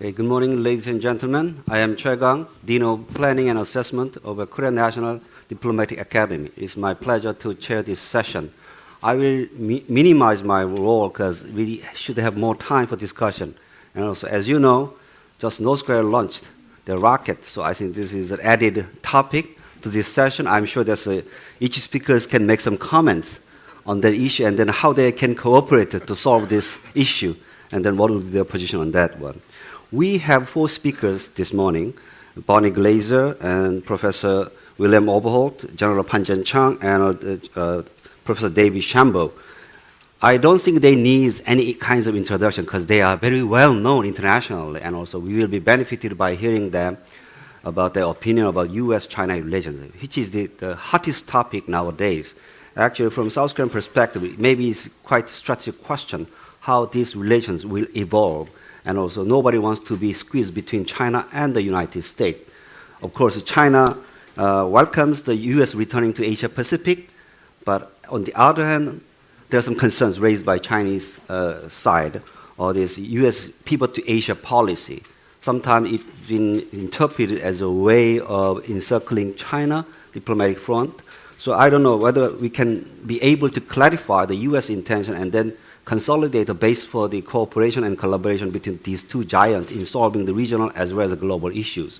Okay, good morning, ladies and gentlemen. I am Choi, Dean of Planning and Assessment of the Korean National Diplomatic Academy. It's my pleasure to chair this session. I will minimize my role because we should have more time for discussion. And also, as you know, just North Korea launched the rocket, so I think this is an added topic to this session. I'm sure that each speaker can make some comments on that issue and then how they can cooperate to solve this issue, and then what will be their position on that one. We have 4 speakers this morning, Bonnie Glaser and Professor William Overholt, General Pan Jianchang, and Professor David Shambaugh. I don't think they need any kinds of introduction because they are very well known internationally, and also we will be benefited by hearing them about their opinion about U.S.-China relations, which is the hottest topic nowadays. Actually, from South Korean perspective, maybe it's quite a strategic question how these relations will evolve, and also nobody wants to be squeezed between China and the United States. Of course, China welcomes the U.S. returning to Asia Pacific, but on the other hand, there are some concerns raised by Chinese side or this U.S. pivot to Asia policy. Sometimes it's been interpreted as a way of encircling China diplomatic front. So I don't know whether we can be able to clarify the U.S. intention and then consolidate a base for the cooperation and collaboration between these 2 giants in solving the regional as well as the global issues.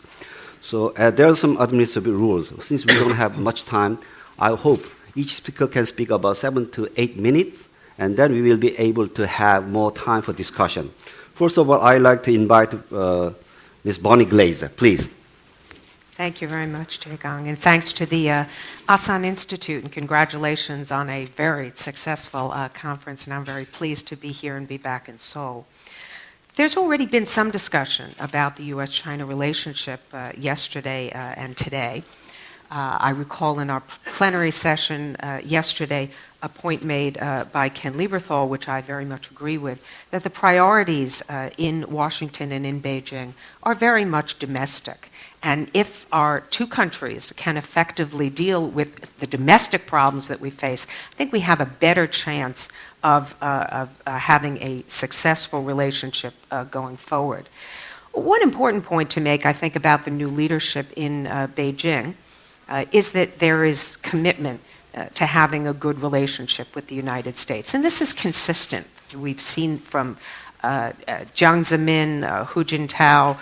So there are some administrative rules. Since we don't have much time, I hope each speaker can speak about 7 to 8 minutes, and then we will be able to have more time for discussion. First of all, I'd like to invite Ms. Bonnie Glaser, please. Thank you very much, Kang, and thanks to the Asan Institute, and congratulations on a very successful conference, and I'm very pleased to be here and be back in Seoul. There's already been some discussion about the U.S.-China relationship yesterday and today. I recall in our plenary session yesterday a point made by Ken Lieberthal, which I very much agree with, that the priorities in Washington and in Beijing are very much domestic. And if our 2 countries can effectively deal with the domestic problems that we face, I think we have a better chance of having a successful relationship going forward. One important point to make, I think, about the new leadership in Beijing is that there is commitment to having a good relationship with the United States. And this is consistent. We've seen from Jiang Zemin, Hu Jintao,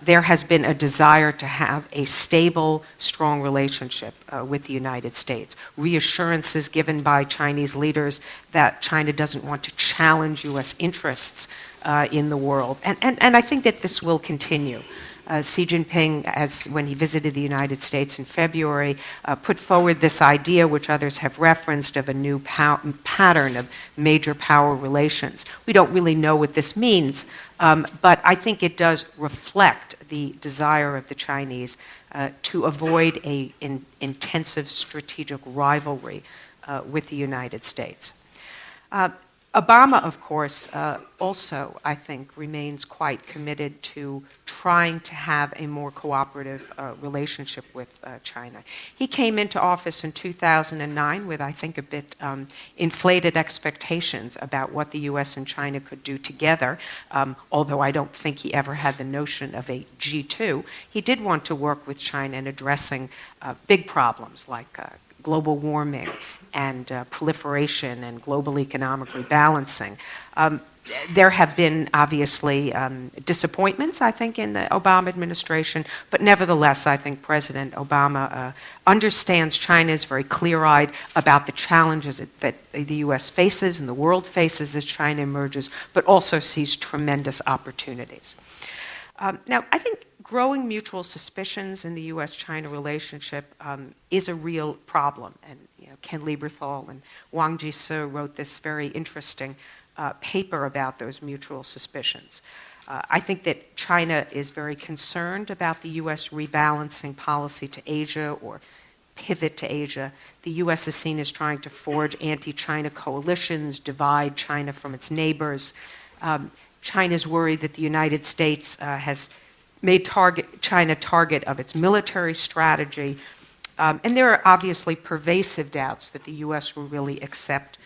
there has been a desire to have a stable, strong relationship with the United States. Reassurances given by Chinese leaders that China doesn't want to challenge U.S. interests in the world. And I think that this will continue. Xi Jinping, when he visited the United States in February, put forward this idea, which others have referenced, of a new pattern of major power relations. We don't really know what this means, but I think it does reflect the desire of the Chinese to avoid an intensive strategic rivalry with the United States. Obama, of course, also, I think, remains quite committed to trying to have a more cooperative relationship with China. He came into office in 2009 with, I think, a bit inflated expectations about what the U.S. and China could do together, although I don't think he ever had the notion of a G2. He did want to work with China in addressing big problems like global warming and proliferation and global economic rebalancing. There have been, obviously, disappointments, I think, in the Obama administration, but nevertheless, I think President Obama understands China, is very clear-eyed about the challenges that the U.S. faces and the world faces as China emerges, but also sees tremendous opportunities. Now, I think growing mutual suspicions in the U.S.-China relationship is a real problem. And Ken Lieberthal and Wang Jisoo wrote this very interesting paper about those mutual suspicions. I think that China is very concerned about the U.S. rebalancing policy to Asia or pivot to Asia. The U.S. is seen as trying to forge anti-China coalitions, divide China from its neighbors. China is worried that the United States has made China target of its military strategy. And there are obviously pervasive doubts that the U.S. will really accept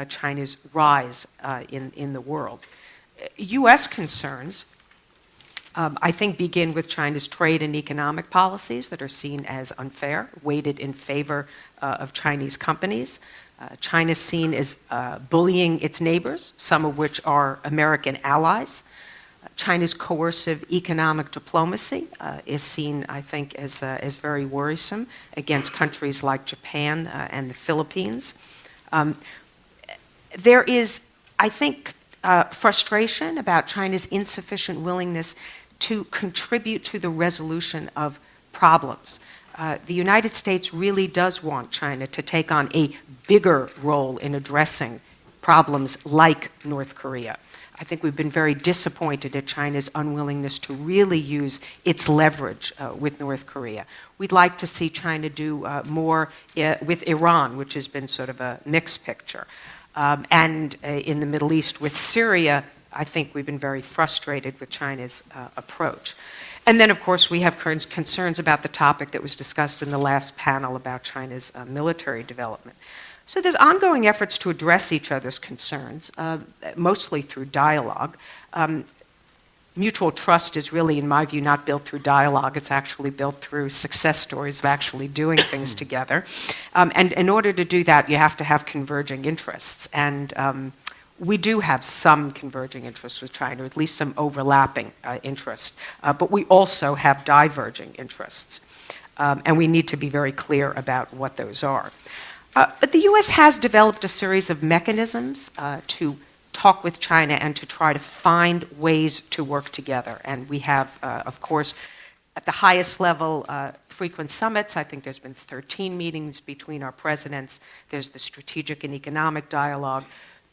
China's rise in the world. U.S. concerns I think begin with China's trade and economic policies that are seen as unfair, weighted in favor of Chinese companies. China's seen as bullying its neighbors, some of which are American allies. China's coercive economic diplomacy is seen, I think, as very worrisome against countries like Japan and the Philippines. There is, I think, frustration about China's insufficient willingness to contribute to the resolution of problems. The United States really does want China to take on a bigger role in addressing problems like North Korea. I think we've been very disappointed at China's unwillingness to really use its leverage with North Korea. We'd like to see China do more with Iran, which has been sort of a mixed picture. And in the Middle East with Syria, I think we've been very frustrated with China's approach. And then, of course, we have concerns about the topic that was discussed in the last panel about China's military development. So there's ongoing efforts to address each other's concerns, mostly through dialogue. Mutual trust is really, in my view, not built through dialogue. It's actually built through success stories of actually doing things together. And in order to do that, you have to have converging interests. And we do have some converging interests with China, or at least some overlapping interests. But we also have diverging interests. And we need to be very clear about what those are. But the U.S. has developed a series of mechanisms to talk with China and to try to find ways to work together. And we have, of course, at the highest level, frequent summits. I think there's been 13 meetings between our presidents. There's the strategic and economic dialogue,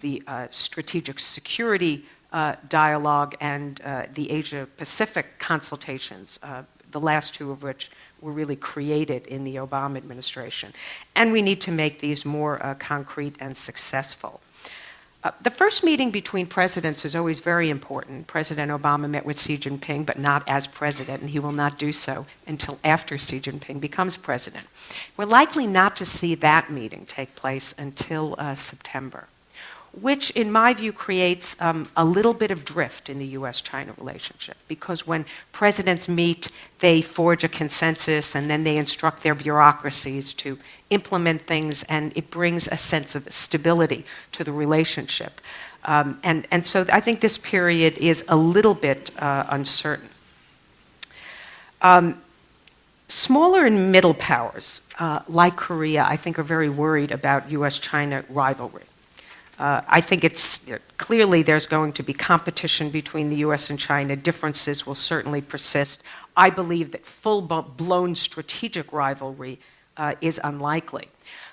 the strategic security dialogue, and the Asia-Pacific consultations, the last two of which were really created in the Obama administration. And we need to make these more concrete and successful. The first meeting between presidents is always very important. President Obama met with Xi Jinping, but not as president, and he will not do so until after Xi Jinping becomes president. We're likely not to see that meeting take place until September, which, in my view, creates a little bit of drift in the U.S.-China relationship. Because when presidents meet, they forge a consensus, and then they instruct their bureaucracies to implement things, and it brings a sense of stability to the relationship. And so I think this period is a little bit uncertain. Smaller and middle powers, like Korea, I think are very worried about U.S.-China rivalry. I think it's clearly there's going to be competition between the U.S. and China. Differences will certainly persist. I believe that full-blown strategic rivalry is unlikely.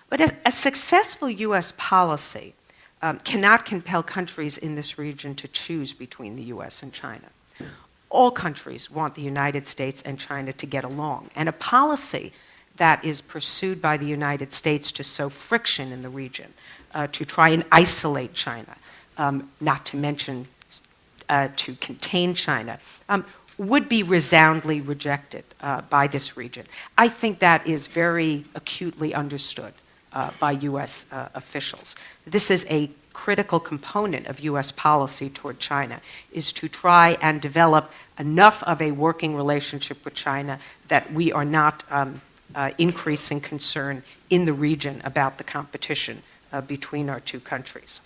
But a successful U.S. policy cannot compel countries in this region to choose between the U.S. and China. All countries want the United States and China to get along. And a policy that is pursued by the United States to sow friction in the region, to try and isolate China, not to mention to contain China, would be resoundingly rejected by this region. I think that is very acutely understood by U.S. officials. This is a critical component of U.S. policy toward China, is to try and develop enough of a working relationship with China that we are not increasing concern in the region about the competition between our two countries.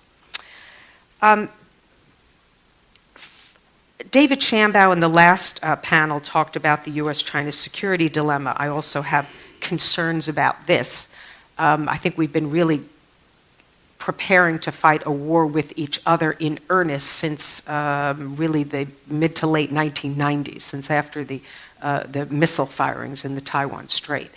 David Shambaugh in the last panel talked about the U.S.-China security dilemma. I also have concerns about this. I think we've been really preparing to fight a war with each other in earnest since really the mid to late 1990s, since after the missile firings in the Taiwan Strait.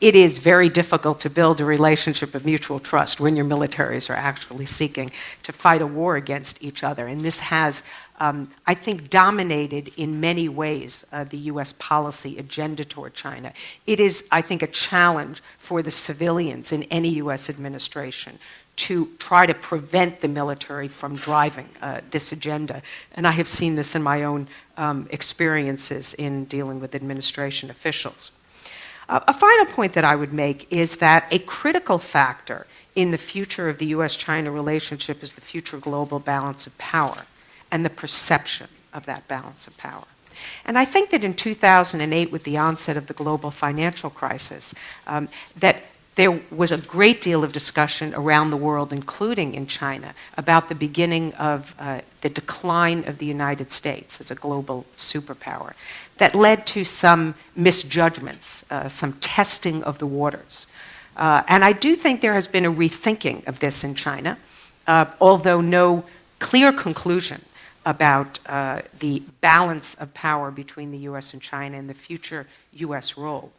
It is very difficult to build a relationship of mutual trust when your militaries are actually seeking to fight a war against each other. And this has, I think, dominated in many ways the U.S. policy agenda toward China. It is, I think, a challenge for the civilians in any U.S. administration to try to prevent the military from driving this agenda. And I have seen this in my own experiences in dealing with administration officials. A final point that I would make is that a critical factor in the future of the U.S.-China relationship is the future global balance of power and the perception of that balance of power. And I think that in 2008, with the onset of the global financial crisis, that there was a great deal of discussion around the world, including in China, about the beginning of the decline of the United States as a global superpower that led to some misjudgments, some testing of the waters. And I do think there has been a rethinking of this in China, although no clear conclusion about the balance of power between the U.S. and China and the future U.S. role.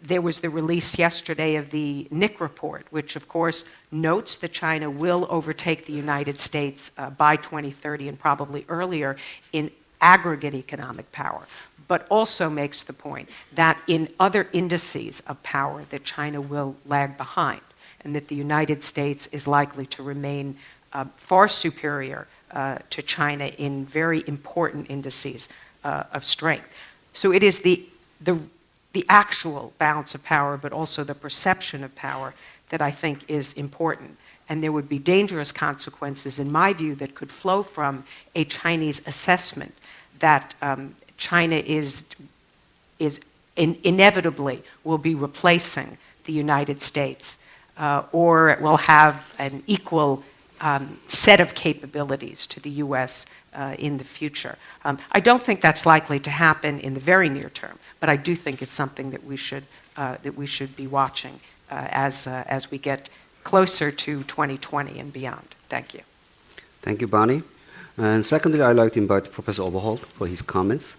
There was the release yesterday of the NIC report, which of course notes that China will overtake the United States by 2030 and probably earlier in aggregate economic power, but also makes the point that in other indices of power that China will lag behind, and that the United States is likely to remain far superior to China in very important indices of strength. So it is the actual balance of power, but also the perception of power that I think is important. And there would be dangerous consequences, in my view, that could flow from a Chinese assessment that China inevitably will be replacing the United States, or will have an equal set of capabilities to the U.S. In the future. I don't think that's likely to happen in the very near term, but I do think it's something that we should be watching as we get closer to 2020 and beyond. Thank you. Thank you, Bonnie. And secondly, I'd like to invite Professor Overholt for his comments.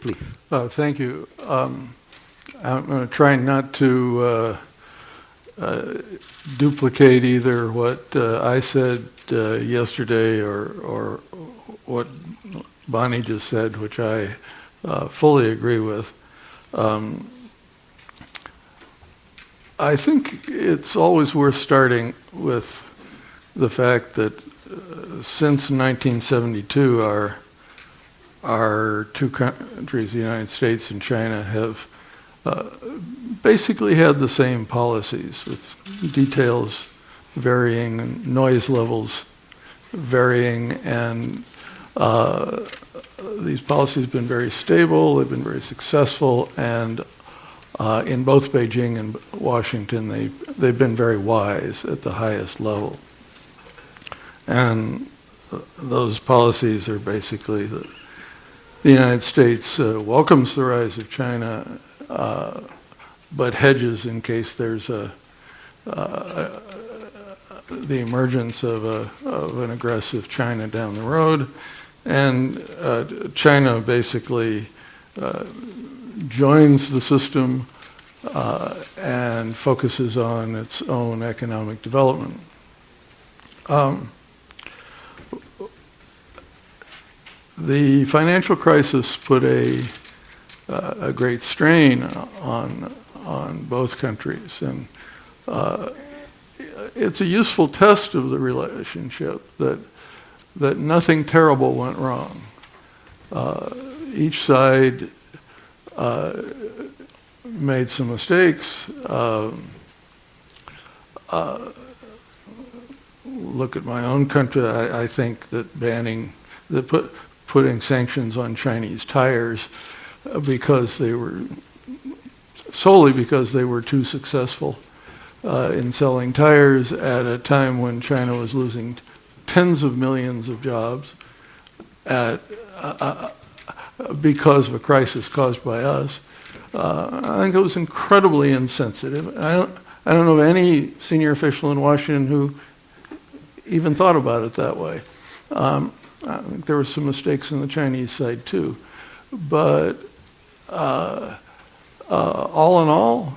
Please. Thank you. I'm going to try not to duplicate either what I said yesterday or what Bonnie just said, which I fully agree with. I think it's always worth starting with the fact that since 1972, our two countries, the United States and China, have basically had the same policies, with details varying and noise levels varying, and these policies have been very stable, they've been very successful, and in both Beijing and Washington, they've been very wise at the highest level. And those policies are basically the United States welcomes the rise of China, but hedges in case there's the emergence of an aggressive China down the road. And China basically joins the system and focuses on its own economic development. The financial crisis put a great strain on both countries, and it's a useful test of the relationship that nothing terrible went wrong. Each side made some mistakes. Look at my own country. I think that putting sanctions on Chinese tires solely because they were too successful in selling tires at a time when China was losing tens of millions of jobs because of a crisis caused by us. I think it was incredibly insensitive. I don't know of any senior official in Washington who even thought about it that way. I think there were some mistakes on the Chinese side too. But all in all,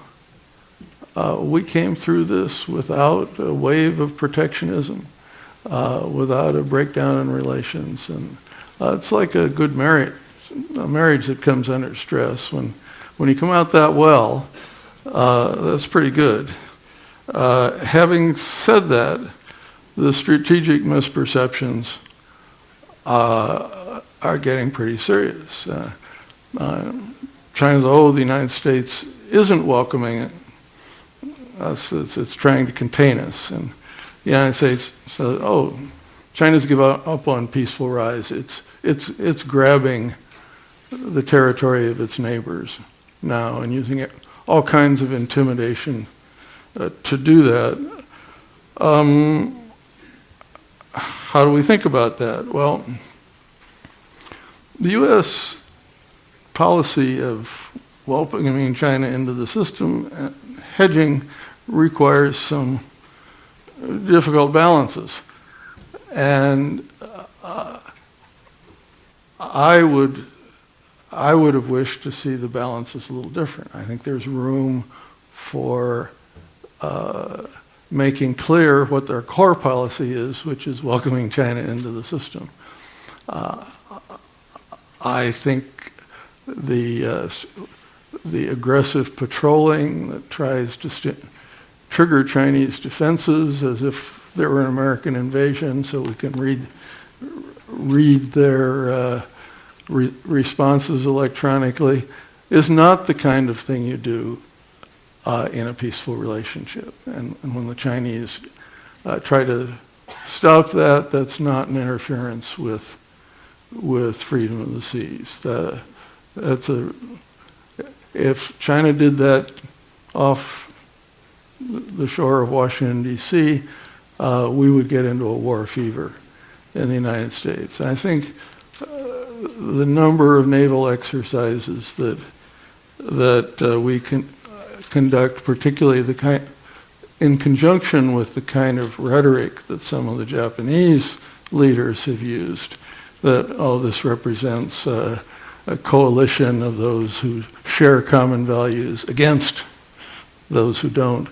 we came through this without a wave of protectionism, without a breakdown in relations. And it's like a good marriage, a marriage that comes under stress. When you come out that well, that's pretty good. Having said that, the strategic misperceptions are getting pretty serious. China's, the United States isn't welcoming us, it's trying to contain us. And the United States says, China's given up on peaceful rise. It's grabbing the territory of its neighbors now and using all kinds of intimidation to do that. How do we think about that? Well, the U.S. policy of welcoming China into the system, hedging, requires some difficult balances. And I would have wished to see the balances a little different. I think there's room for making clear what their core policy is, which is welcoming China into the system. I think the aggressive patrolling that tries to trigger Chinese defenses as if there were an American invasion, so we can read their responses electronically, is not the kind of thing you do in a peaceful relationship. And when the Chinese try to stop that, that's not an interference with freedom of the seas. If China did that off the shore of Washington, D.C., we would get into a war fever in the United States. And I think the number of naval exercises that we can conduct, particularly in conjunction with the kind of rhetoric that some of the Japanese leaders have used, that, this represents a coalition of those who share common values against those who don't.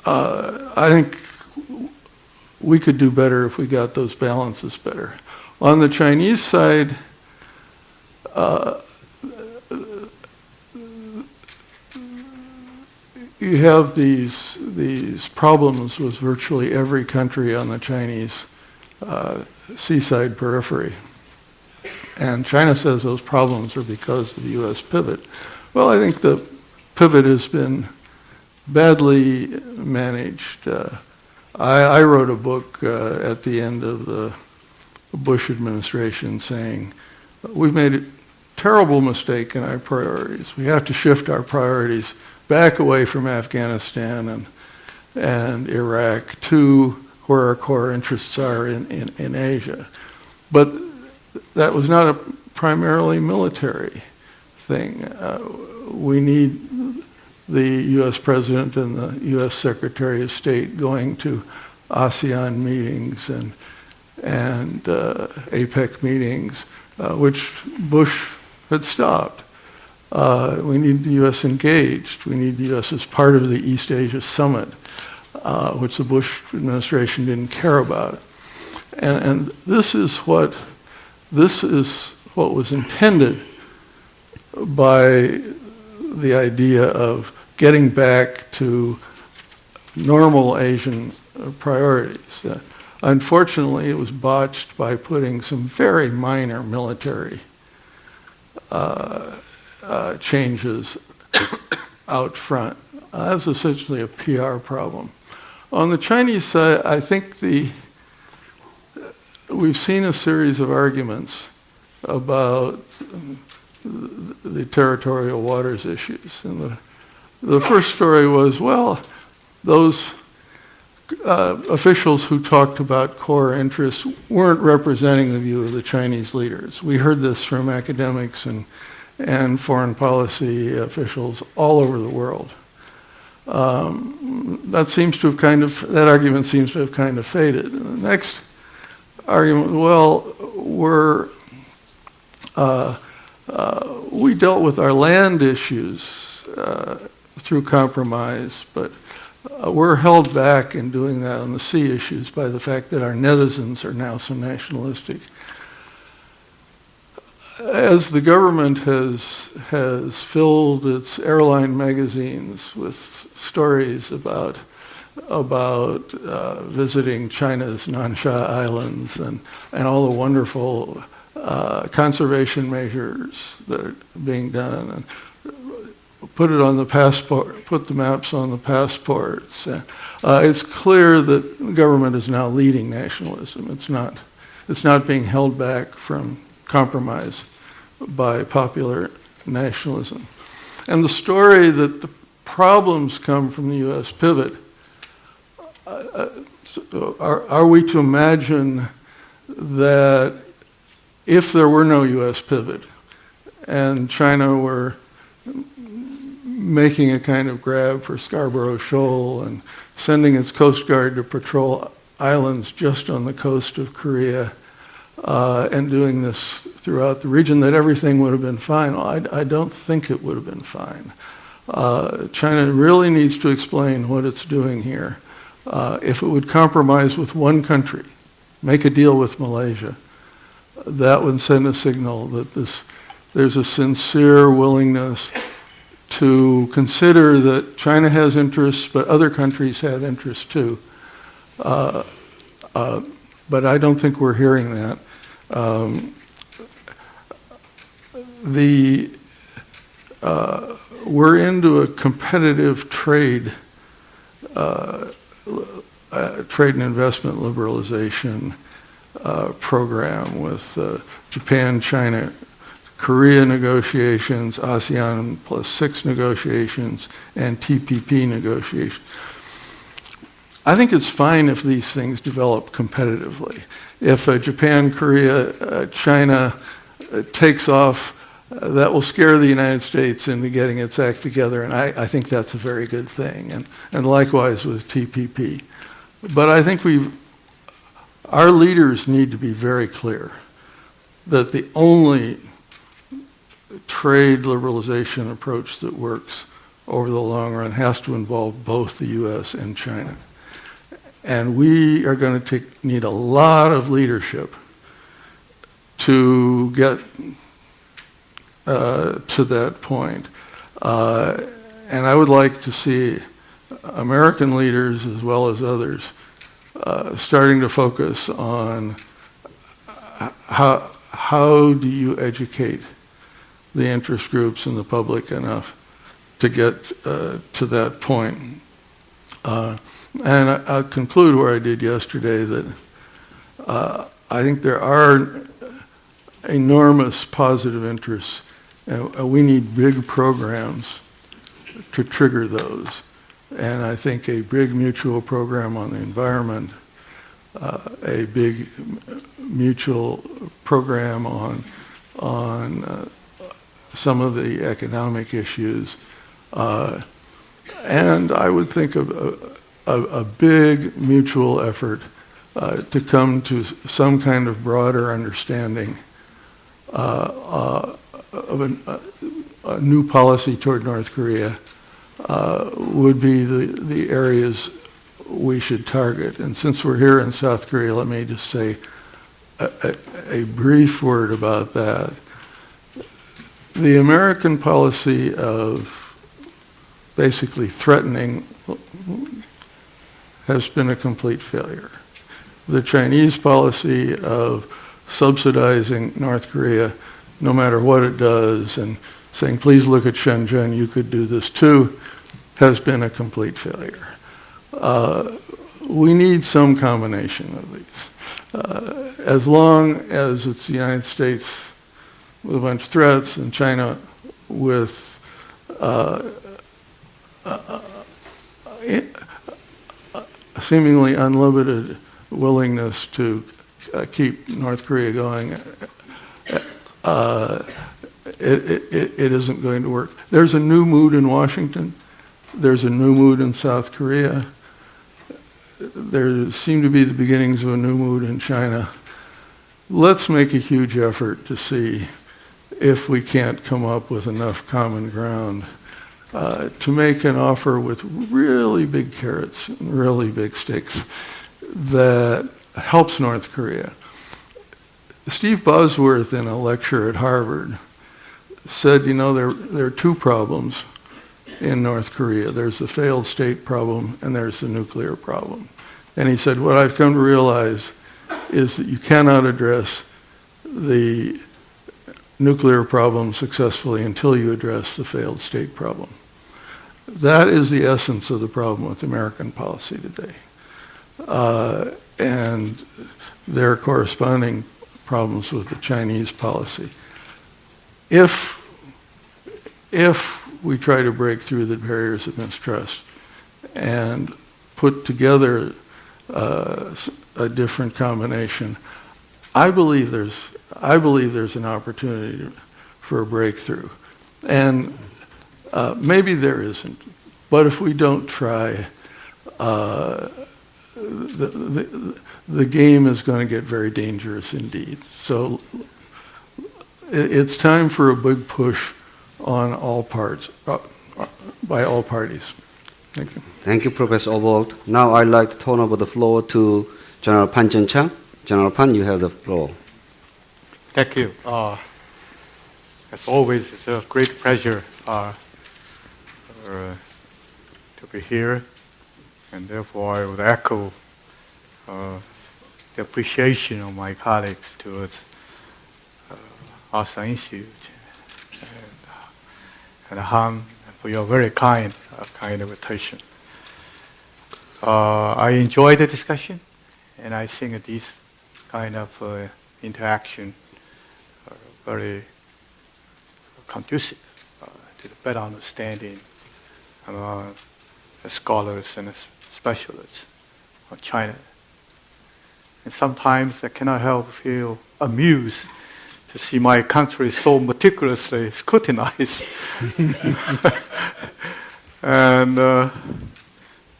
I think we could do better if we got those balances better. On the Chinese side, you have these problems with virtually every country on the Chinese seaside periphery. And China says those problems are because of the U.S. pivot. Well, I think the pivot has been badly managed. I wrote a book at the end of the Bush administration saying, we've made a terrible mistake in our priorities. We have to shift our priorities back away from Afghanistan and Iraq to where our core interests are in Asia. But that was not a primarily military thing. We need the U.S. President and the U.S. Secretary of State going to ASEAN meetings and APEC meetings, which Bush had stopped. We need the U.S. engaged. We need the U.S. as part of the East Asia Summit, which the Bush administration didn't care about. And this is what was intended by the idea of getting back to normal Asian priorities. Unfortunately, it was botched by putting some very minor military changes out front. That's essentially a PR problem. On the Chinese side, I think we've seen a series of arguments about the territorial waters issues. And the first story was, well, those officials who talked about core interests weren't representing the view of the Chinese leaders. We heard this from academics and foreign policy officials all over the world. That argument seems to have kind of faded. And the next argument, well, we dealt with our land issues through compromise, but we're held back in doing that on the sea issues by the fact that our netizens are now so nationalistic. As the government has filled its airline magazines with stories about visiting China's Nansha Islands and all the wonderful conservation measures that are being done, and put it on the passport, put the maps on the passports. It's clear that the government is now leading nationalism. It's not being held back from compromise by popular nationalism. And the story that the problems come from the U.S. pivot, are we to imagine that if there were no U.S. pivot and China were making a kind of grab for Scarborough Shoal and sending its Coast Guard to patrol islands just on the coast of Korea and doing this throughout the region, that everything would have been fine? Well, I don't think it would have been fine. China really needs to explain what it's doing here. If it would compromise with one country, make a deal with Malaysia, that would send a signal that there's a sincere willingness to consider that China has interests, but other countries have interests too. But I don't think we're hearing that. We're into a competitive trade and investment liberalization program with Japan, China, Korea negotiations, ASEAN +6 negotiations, and TPP negotiations. I think it's fine if these things develop competitively. If Japan, Korea, China takes off, that will scare the United States into getting its act together, and I think that's a very good thing, and likewise with TPP. But I think our leaders need to be very clear that the only trade liberalization approach that works over the long run has to involve both the U.S. and China. And we are going to need a lot of leadership to get to that point. And I would like to see American leaders as well as others starting to focus on how do you educate the interest groups and the public enough to get to that point. And I'll conclude where I did yesterday, that I think there are enormous positive interests, and we need big programs to trigger those. And I think a big mutual program on the environment, a big mutual program on some of the economic issues, and I would think of a big mutual effort to come to some kind of broader understanding of a new policy toward North Korea would be the areas we should target. And since we're here in South Korea, let me just say a brief word about that. The American policy of basically threatening has been a complete failure. The Chinese policy of subsidizing North Korea, no matter what it does, and saying, please look at Shenzhen, you could do this too, has been a complete failure. We need some combination of these. As long as it's the United States with a bunch of threats and China with seemingly unlimited willingness to keep North Korea going, it isn't going to work. There's a new mood in Washington. There's a new mood in South Korea. There seem to be the beginnings of a new mood in China. Let's make a huge effort to see if we can't come up with enough common ground to make an offer with really big carrots and really big sticks that helps North Korea. Steve Bosworth, in a lecture at Harvard, said, you know, there are two problems in North Korea. There's the failed state problem and there's the nuclear problem. And he said, what I've come to realize is that you cannot address the nuclear problem successfully until you address the failed state problem. That is the essence of the problem with American policy today. And there are corresponding problems with the Chinese policy. If we try to break through the barriers of mistrust and put together a different combination, I believe there's an opportunity for a breakthrough. And maybe there isn't, but if we don't try, the game is going to get very dangerous indeed. So it's time for a big push on all parts, by all parties. Thank you. Thank you, Professor Overholt. Now I'd like to turn over the floor to General Pan Jianchang. General Pan, you have the floor. Thank you. As always, it's a great pleasure to be here, and therefore I would echo the appreciation of my colleagues towards Asan Institute and Han for your very kind invitation. I enjoyed the discussion, and I think these kind of interaction are very conducive to the better understanding among the scholars and the specialists of China. And sometimes I cannot help feel amused to see my country so meticulously scrutinized. And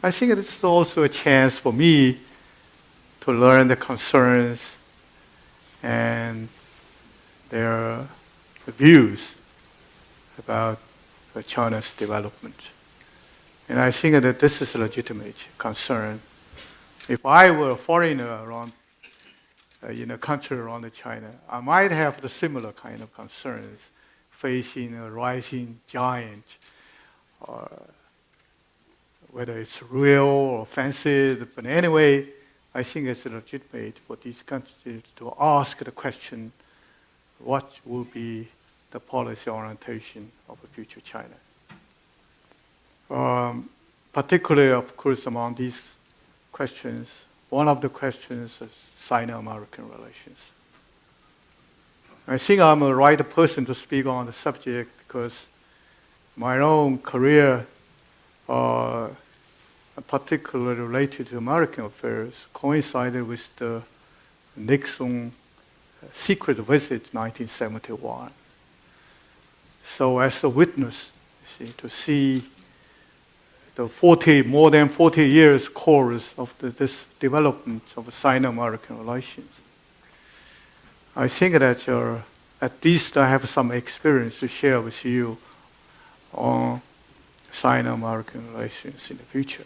I think this is also a chance for me to learn the concerns and their views about China's development. And I think that this is a legitimate concern. If I were a foreigner around in a country around China, I might have the similar kind of concerns facing a rising giant, or whether it's real or fancied. But anyway, I think it's legitimate for these countries to ask the question, what will be the policy orientation of the future China? Particularly, of course, among these questions, one of the questions is Sino-American relations. I think I'm the right person to speak on the subject because my own career, particularly related to American affairs, coincided with the Nixon secret visit in 1971. So as a witness, to see the more than 40 years course of this development of Sino-American relations, I think that at least I have some experience to share with you on Sino-American relations in the future.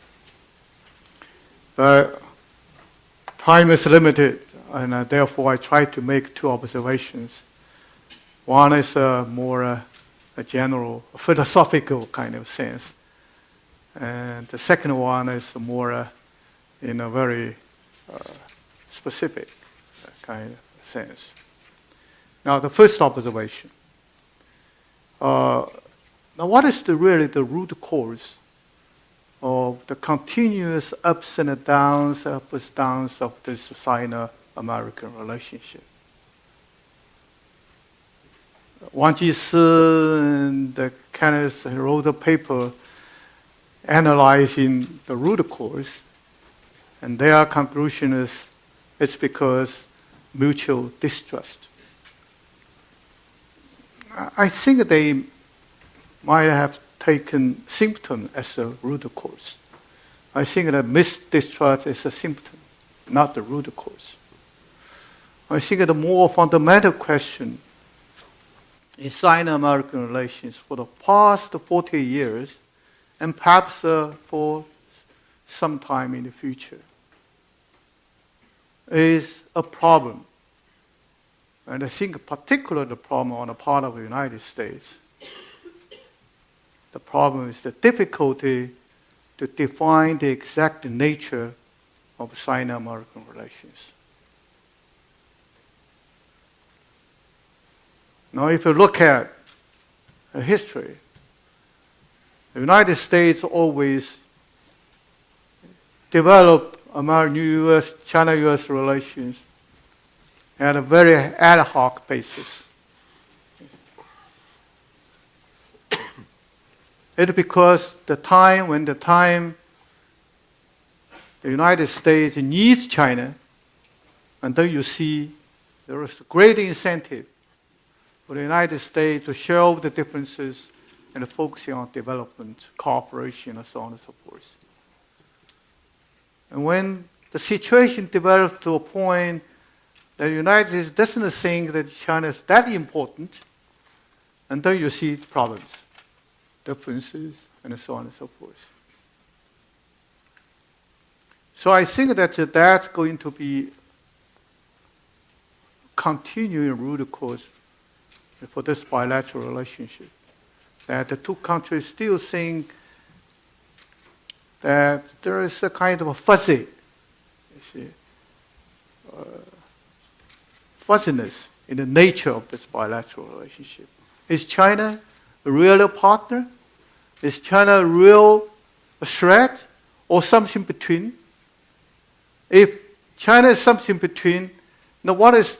But time is limited, and therefore I try to make two observations. One is more a general, philosophical kind of sense. And the second one is more in a very specific kind of sense. Now, the first observation. Now, what is really the root cause of the continuous ups and downs of this Sino-American relationship? Wang Jisi and the Kenneth wrote a paper analyzing the root cause, and their conclusion is it's because mutual distrust. I think they might have taken symptom as a root cause. I think that mistrust is a symptom, not the root cause. I think the more fundamental question in Sino-American relations for the past 40 years, and perhaps for some time in the future, is a problem. And I think particularly the problem on the part of the United States. The problem is the difficulty to define the exact nature of Sino-American relations. Now, if you look at history, the United States always developed American China-U.S. relations at a very ad hoc basis. It's because the United States needs China, and then you see there is a great incentive for the United States to shelve the differences and focusing on development, cooperation, and so on and so forth. And when the situation develops to a point that the United States doesn't think that China is that important, and then you see problems, differences, and so on and so forth. So I think that that's going to be continuing root cause for this bilateral relationship. That the two countries still think that there is a kind of a fuzziness in the nature of this bilateral relationship. Is China a real partner? Is China a real threat or something between? If China is something between, now what is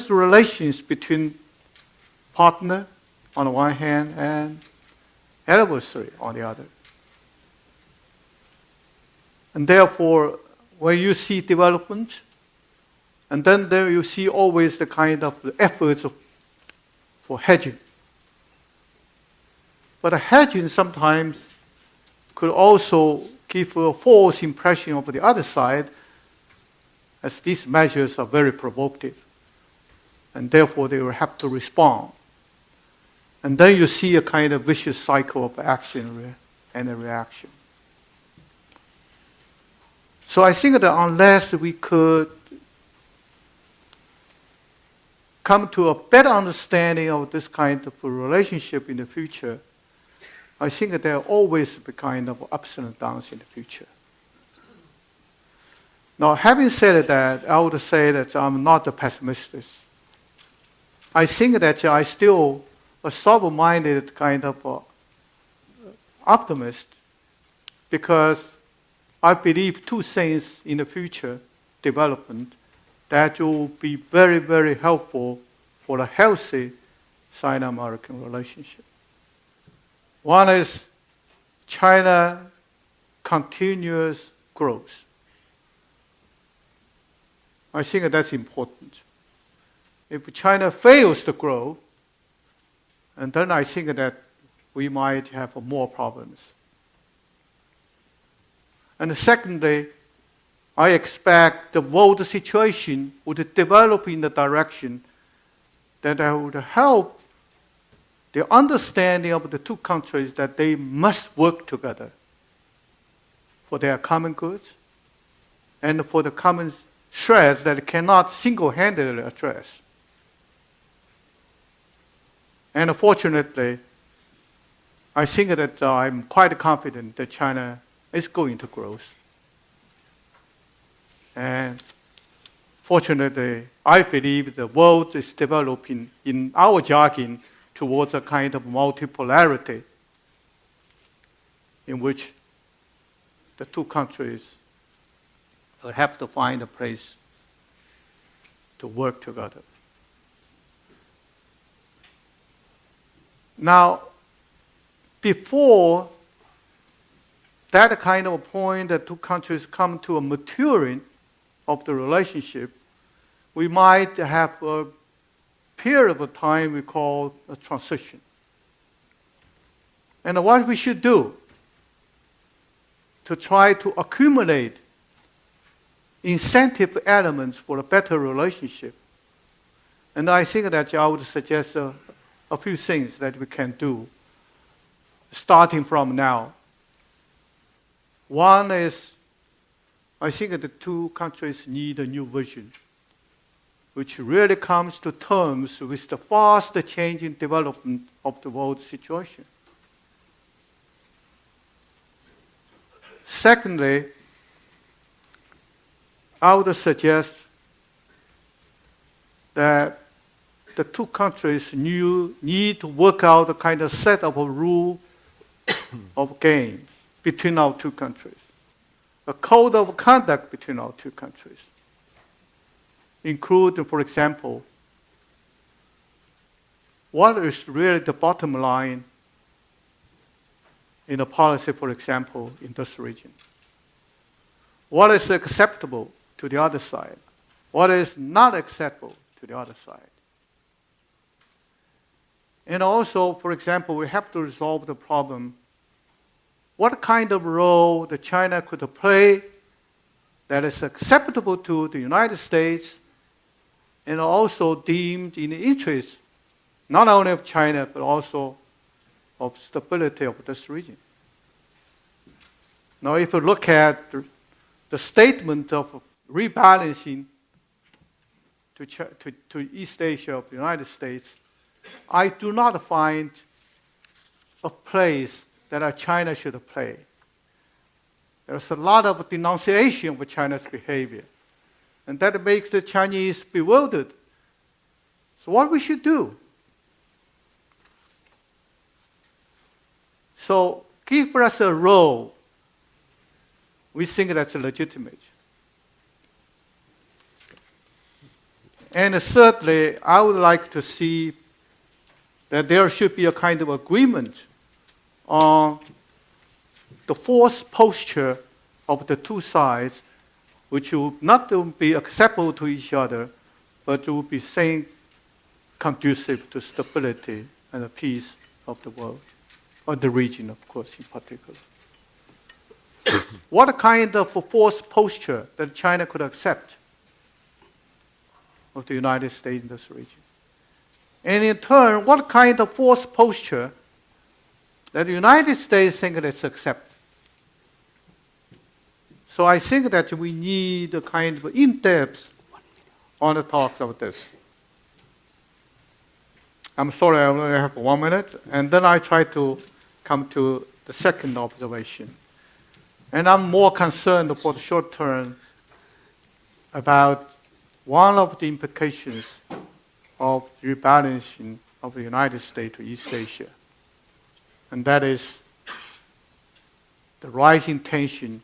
the relations between partner on the one hand and adversary on the other? And therefore, when you see development, and then there you see always the kind of efforts for hedging. But hedging sometimes could also give a false impression of the other side, as these measures are very provocative. And therefore, they will have to respond. And then you see a kind of vicious cycle of action and a reaction. So I think that unless we could come to a better understanding of this kind of a relationship in the future, I think that there will always be kind of ups and downs in the future. Now, having said that, I would say that I'm not a pessimist. I think that I still a sober-minded kind of optimist, because I believe two things in the future development that will be very, very helpful for a healthy Sino-American relationship. One is China continuous growth. I think that's important. If China fails to grow, and then I think that we might have more problems. And secondly, I expect the world situation would develop in the direction that would help the understanding of the two countries that they must work together for their common goods and for the common threats that cannot single-handedly address. And fortunately, I think that I'm quite confident that China is going to grow. And fortunately, I believe the world is developing, in our jargon, towards a kind of multipolarity in which the two countries will have to find a place to work together. Now, before that kind of a point that two countries come to a maturing of the relationship, we might have a period of time we call a transition. And what we should do to try to accumulate incentive elements for a better relationship. And I think that I would suggest a few things that we can do starting from now. One is, I think that the two countries need a new vision, which really comes to terms with the fast changing development of the world situation. Secondly, I would suggest that the two countries need to work out a kind of set of rule of games between our two countries, a code of conduct between our two countries, including, for example, what is really the bottom line in a policy, for example, in this region? What is acceptable to the other side? What is not acceptable to the other side? And also, for example, we have to resolve the problem, what kind of role that China could play that is acceptable to the United States and also deemed in the interest not only of China but also of stability of this region. Now, if you look at the statement of rebalancing to East Asia of the United States, I do not find a place that China should play. There's a lot of denunciation of China's behavior, and that makes the Chinese bewildered. So what we should do? So give us a role. We think that's legitimate. And thirdly, I would like to see that there should be a kind of agreement on the forced posture of the two sides, which will not be acceptable to each other, but will be same conducive to stability and the peace of the world, or the region, of course, in particular. What kind of forced posture that China could accept of the United States in this region? And in turn, what kind of forced posture that the United States think it's accept? So I think that we need a kind of in-depth on the talks of this. I'm sorry, I only have 1 minute, and then I try to come to the second observation. And I'm more concerned for the short term about one of the implications of rebalancing of the United States to East Asia. And that is the rising tension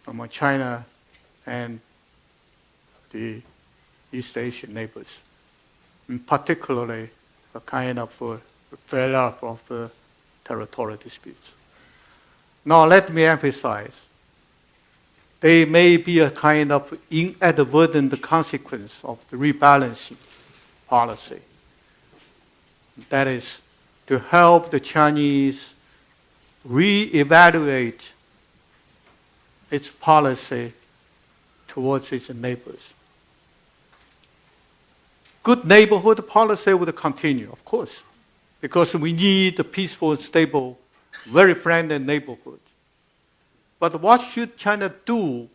among China and the East Asian neighbors, and particularly a kind of flare-up of territorial disputes. Now let me emphasize, they may be a kind of inadvertent consequence of the rebalancing policy. That is, to help the Chinese reevaluate its policy towards its neighbors. Good neighborhood policy would continue, of course, because we need a peaceful, stable, very friendly neighborhood. But what should China do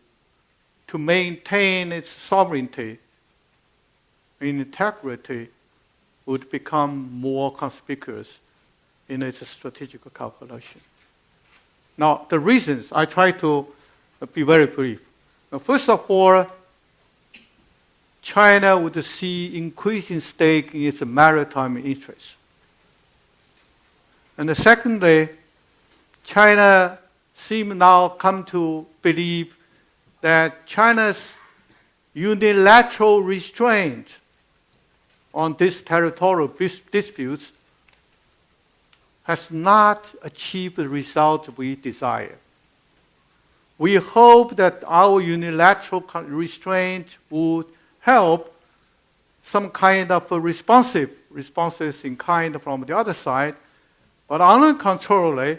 to maintain its sovereignty and integrity would become more conspicuous in its strategic calculation. Now, the reasons, I try to be very brief. Now, first of all, China would see increasing stake in its maritime interests. And secondly, China seems now come to believe that China's unilateral restraint on these territorial disputes has not achieved the result we desire. We hope that our unilateral restraint would help some kind of responses in kind from the other side, but uncontrollably,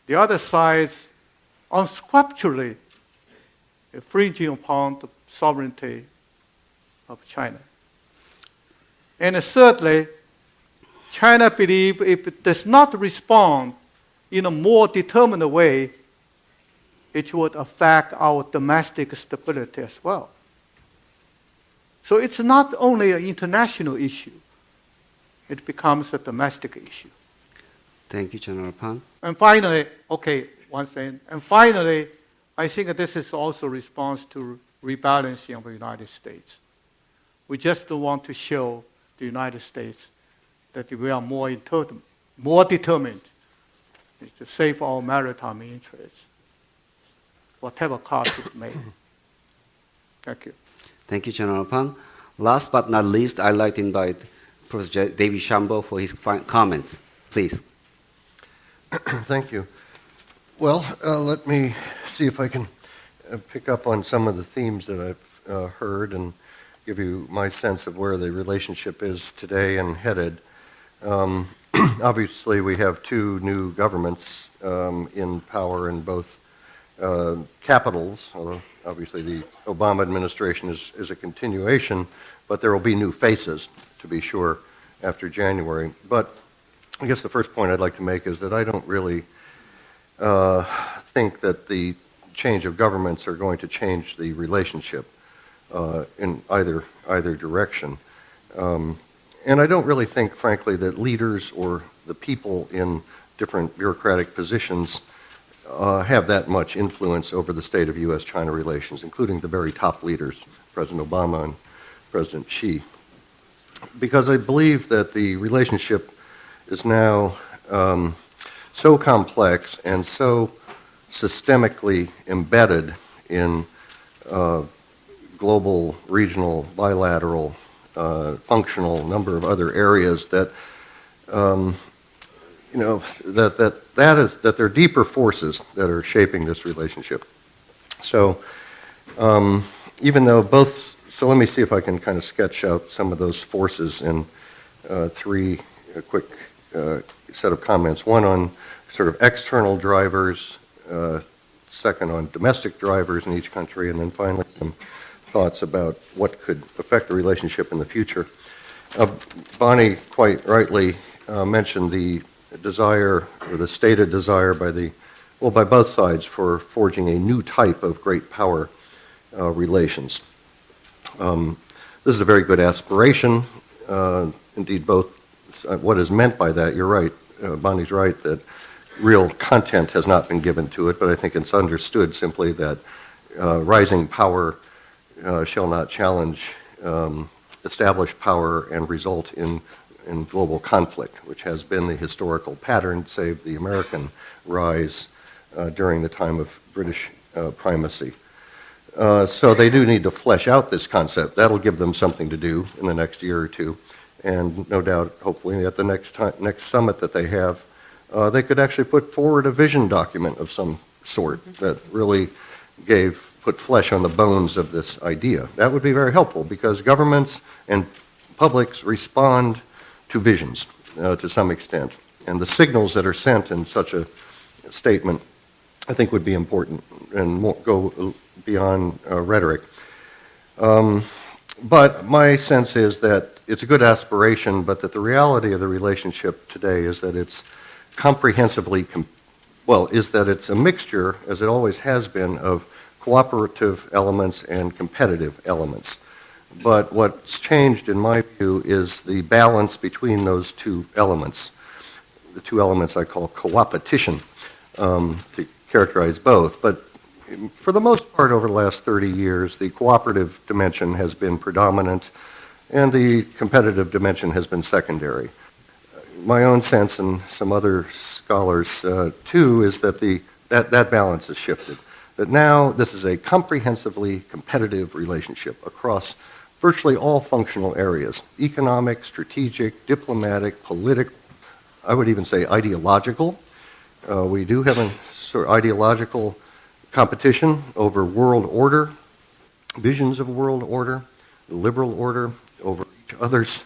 the other side's unscripturally infringing upon the sovereignty of China. And thirdly, China believes if it does not respond in a more determined way, it would affect our domestic stability as well. So it's not only an international issue, it becomes a domestic issue. Thank you, General Pan. And finally, one thing. And finally, I think this is also a response to rebalancing of the United States. We just want to show the United States that we are more determined to save our maritime interests, whatever cost it may. Thank you. Thank you, General Pan. Last but not least, I'd like to invite Professor David Shambaugh for his comments. Please. Thank you. Well, let me see if I can pick up on some of the themes that I've heard and give you my sense of where the relationship is today and headed. Obviously, we have two new governments in power in both capitals, although obviously the Obama administration is a continuation, but there will be new faces, to be sure, after January. But I guess the first point I'd like to make is that I don't really think that the change of governments are going to change the relationship in either direction. And I don't really think, frankly, that leaders or the people in different bureaucratic positions have that much influence over the state of U.S.-China relations, including the very top leaders, President Obama and President Xi. Because I believe that the relationship is now so complex and so systemically embedded in global, regional, bilateral, functional number of other areas that that there are deeper forces that are shaping this relationship. So even though so let me see if I can kind of sketch out some of those forces in three quick set of comments. One on sort of external drivers, second on domestic drivers in each country, and then finally some thoughts about what could affect the relationship in the future. Bonnie quite rightly mentioned the desire, or the stated desire by both sides for forging a new type of great power relations. This is a very good aspiration. Indeed, both, what is meant by that, you're right, Bonnie's right, that real content has not been given to it, but I think it's understood simply that rising power shall not challenge established power and result in global conflict, which has been the historical pattern, save the American rise during the time of British primacy. So they do need to flesh out this concept. That'll give them something to do in the next year or two. And no doubt, hopefully, at the next summit that they have, they could actually put forward a vision document of some sort that really put flesh on the bones of this idea. That would be very helpful because governments and publics respond to visions to some extent. And the signals that are sent in such a statement, I think, would be important and go beyond rhetoric. But my sense is that it's a good aspiration, but that the reality of the relationship today is that it's comprehensively, it's a mixture, as it always has been, of cooperative elements and competitive elements. But what's changed, in my view, is the balance between those two elements. The two elements I call coopetition to characterize both. But for the most part, over the last 30 years, the cooperative dimension has been predominant and the competitive dimension has been secondary. My own sense, and some other scholars too, is that that balance has shifted. That now this is a comprehensively competitive relationship across virtually all functional areas: economic, strategic, diplomatic, political, I would even say ideological. We do have a sort of ideological competition over world order, visions of world order, the liberal order, over each other's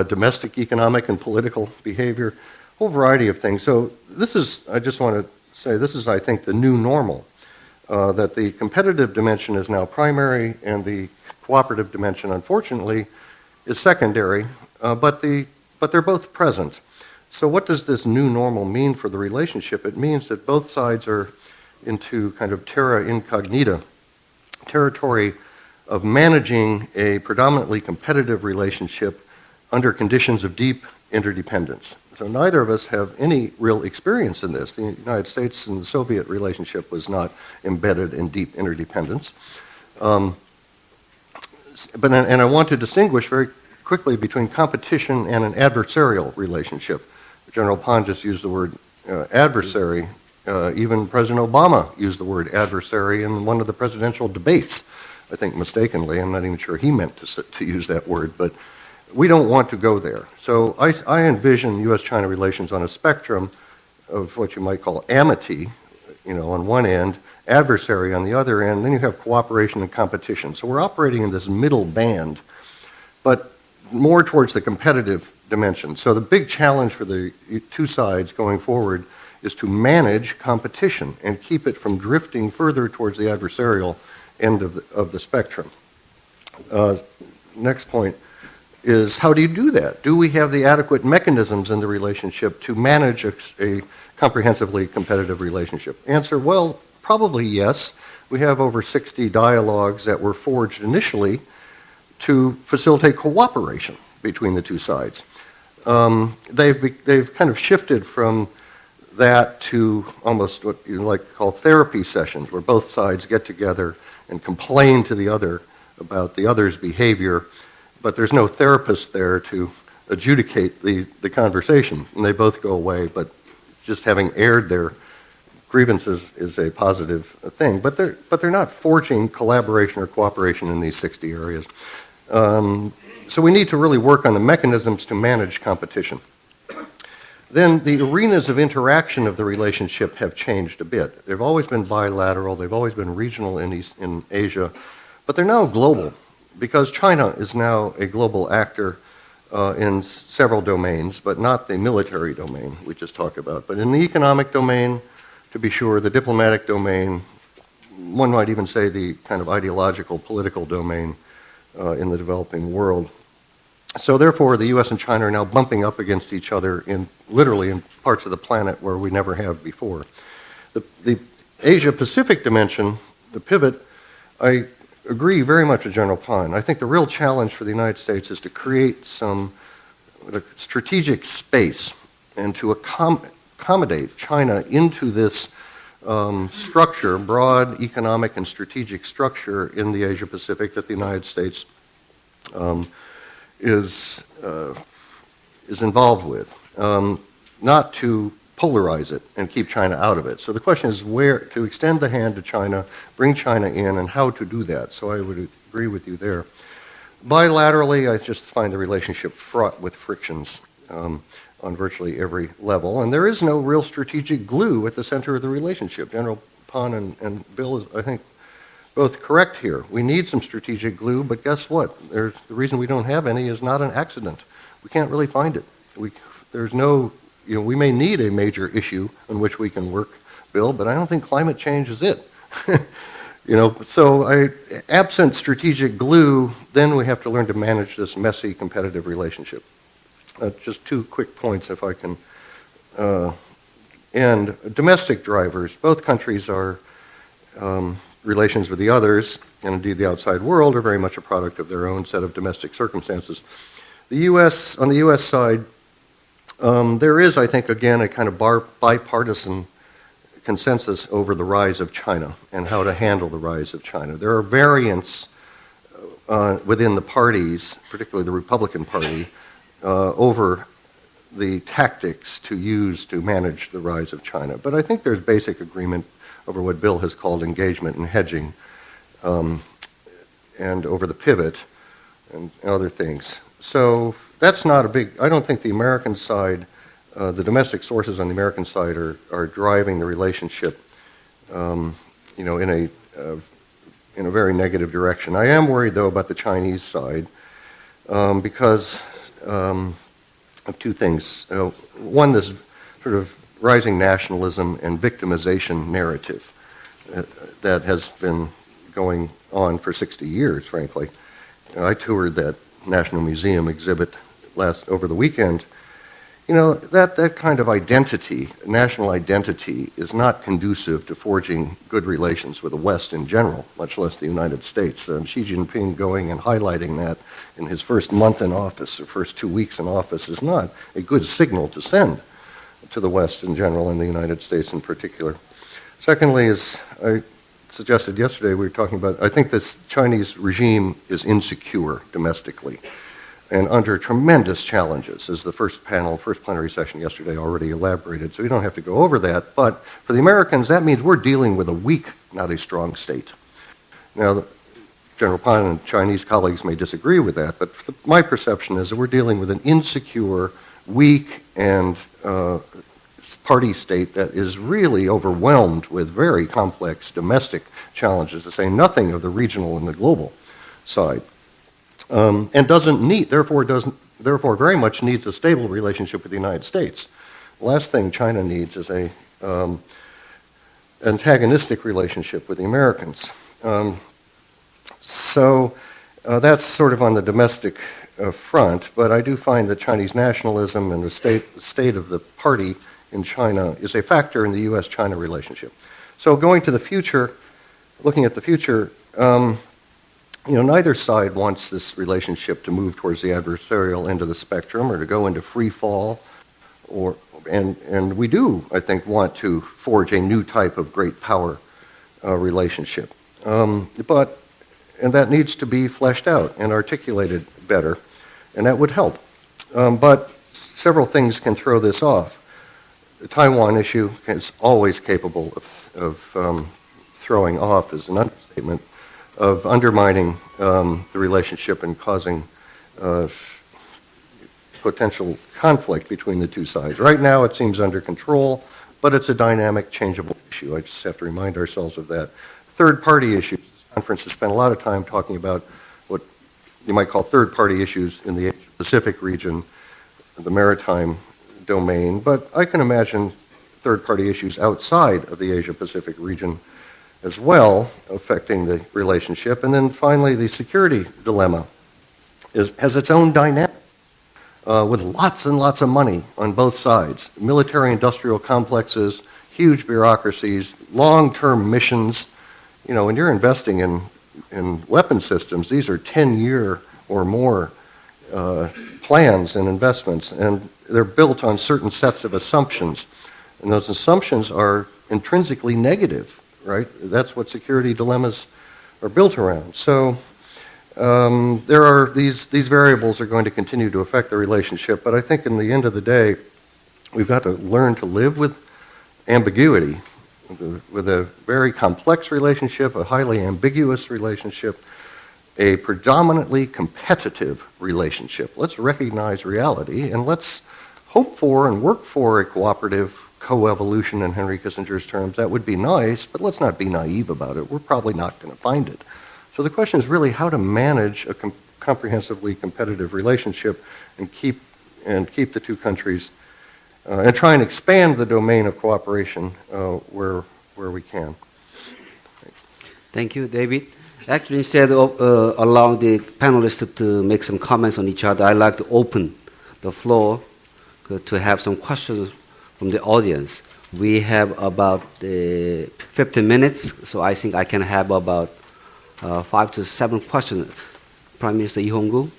domestic, economic, and political behavior, a whole variety of things. So this is, I just want to say, this is, I think, the new normal, that the competitive dimension is now primary and the cooperative dimension, unfortunately, is secondary, but they're both present. So what does this new normal mean for the relationship? It means that both sides are into kind of terra incognita, territory of managing a predominantly competitive relationship under conditions of deep interdependence. So neither of us have any real experience in this. The United States and the Soviet relationship was not embedded in deep interdependence. and I want to distinguish very quickly between competition and an adversarial relationship. General Pan just used the word adversary. Even President Obama used the word adversary in one of the presidential debates, I think mistakenly. I'm not even sure he meant to use that word, but we don't want to go there. So I envision U.S.-China relations on a spectrum of what you might call amity, on one end, adversary on the other end, then you have cooperation and competition. So we're operating in this middle band, but more towards the competitive dimension. So the big challenge for the two sides going forward is to manage competition and keep it from drifting further towards the adversarial end of the spectrum. Next point is, how do you do that? Do we have the adequate mechanisms in the relationship to manage a comprehensively competitive relationship? Answer, well, probably yes. We have over 60 dialogues that were forged initially to facilitate cooperation between the two sides. They've kind of shifted from that to almost what you like to call therapy sessions, where both sides get together and complain to the other about the other's behavior, but there's no therapist there to adjudicate the conversation, and they both go away, but just having aired their grievances is a positive thing. But they're not forging collaboration or cooperation in these 60 areas. So we need to really work on the mechanisms to manage competition. Then the arenas of interaction of the relationship have changed a bit. They've always been bilateral, they've always been regional in Asia, but they're now global because China is now a global actor in several domains, but not the military domain we just talked about. But in the economic domain, to be sure, the diplomatic domain, one might even say the kind of ideological, political domain in the developing world. So therefore, the U.S. and China are now bumping up against each other literally in parts of the planet where we never have before. The Asia-Pacific dimension, the pivot, I agree very much with General Pan. I think the real challenge for the United States is to create some strategic space and to accommodate China into this structure, broad economic and strategic structure in the Asia-Pacific that the United States is involved with, not to polarize it and keep China out of it. So the question is where to extend the hand to China, bring China in, and how to do that. So I would agree with you there. Bilaterally, I just find the relationship fraught with frictions on virtually every level, and there is no real strategic glue at the center of the relationship. General Pan and Bill is, I think, both correct here. We need some strategic glue, but guess what? The reason we don't have any is not an accident. We can't really find it. There's no, we may need a major issue on which we can work, Bill, but I don't think climate change is it. So absent strategic glue, then we have to learn to manage this messy competitive relationship. Just two quick points if I can end. Domestic drivers. Both countries are relations with the others, and indeed the outside world, are very much a product of their own set of domestic circumstances. On the U.S. side, there is, I think, again, a kind of bipartisan consensus over the rise of China and how to handle the rise of China. There are variants within the parties, particularly the Republican Party, over the tactics to use to manage the rise of China. But I think there's basic agreement over what Bill has called engagement and hedging, and over the pivot and other things. So that's not a big, I don't think the American side, the domestic sources on the American side are driving the relationship, in a very negative direction. I am worried, though, about the Chinese side because of two things. One, this sort of rising nationalism and victimization narrative that has been going on for 60 years, frankly. I toured that National Museum exhibit over the weekend. That kind of identity, national identity, is not conducive to forging good relations with the West in general, much less the United States. Xi Jinping going and highlighting that in his first month in office, or first 2 weeks in office, is not a good signal to send to the West in general and the United States in particular. Secondly is, I suggested yesterday, we were talking about, I think this Chinese regime is insecure domestically and under tremendous challenges, as the first plenary session yesterday already elaborated, so we don't have to go over that. But for the Americans, that means we're dealing with a weak, not a strong state. Now, General Pan and Chinese colleagues may disagree with that, but my perception is that we're dealing with an insecure, weak, and party state that is really overwhelmed with very complex domestic challenges, to say nothing of the regional and the global side. And therefore very much needs a stable relationship with the United States. The last thing China needs is a antagonistic relationship with the Americans. So that's sort of on the domestic front, but I do find that Chinese nationalism and the state of the party in China is a factor in the U.S.-China relationship. So going to the future, looking at the future, neither side wants this relationship to move towards the adversarial end of the spectrum or to go into free fall, and we do, I think, want to forge a new type of great power relationship. And that needs to be fleshed out and articulated better, and that would help. But several things can throw this off. The Taiwan issue is always capable of throwing off, is an understatement, of undermining the relationship and causing potential conflict between the two sides. Right now it seems under control, but it's a dynamic, changeable issue. I just have to remind ourselves of that. Third-party issues. This conference has spent a lot of time talking about what you might call third-party issues in the Pacific region, the maritime domain, but I can imagine third-party issues outside of the Asia-Pacific region as well, affecting the relationship. And then finally, the security dilemma has its own dynamic, with lots and lots of money on both sides. Military-industrial complexes, huge bureaucracies, long-term missions. When you're investing in weapon systems, these are 10-year or more plans and investments, and they're built on certain sets of assumptions. And those assumptions are intrinsically negative, right? That's what security dilemmas are built around. So there are these variables are going to continue to affect the relationship, but I think in the end of the day, we've got to learn to live with ambiguity, with a very complex relationship, a highly ambiguous relationship, a predominantly competitive relationship. Let's recognize reality and let's hope for and work for a cooperative coevolution in Henry Kissinger's terms. That would be nice, but let's not be naive about it. We're probably not going to find it. So the question is really how to manage a comprehensively competitive relationship and keep the two countries and try and expand the domain of cooperation where we can. Thank you, David. Actually, instead of allowing the panelists to make some comments on each other, I'd like to open the floor to have some questions from the audience. We have about 15 minutes, so I think I can have about 5 to 7 questions. Prime Minister Lee Hong-gu.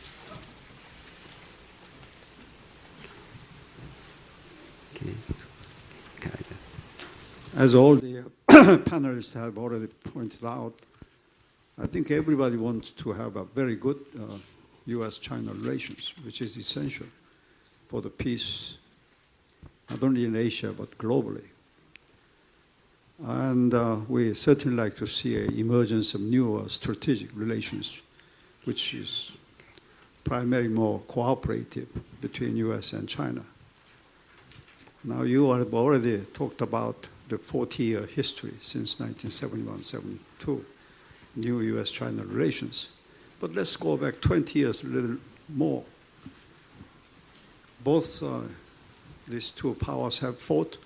As all the panelists have already pointed out, I think everybody wants to have a very good U.S.-China relations, which is essential for the peace, not only in Asia, but globally. And we certainly like to see an emergence of new strategic relations, which is primarily more cooperative between U.S. and China. Now, you have already talked about the 40-year history since 1971-72, new U.S.-China relations. But let's go back 20 years, a little more. Both these two powers have fought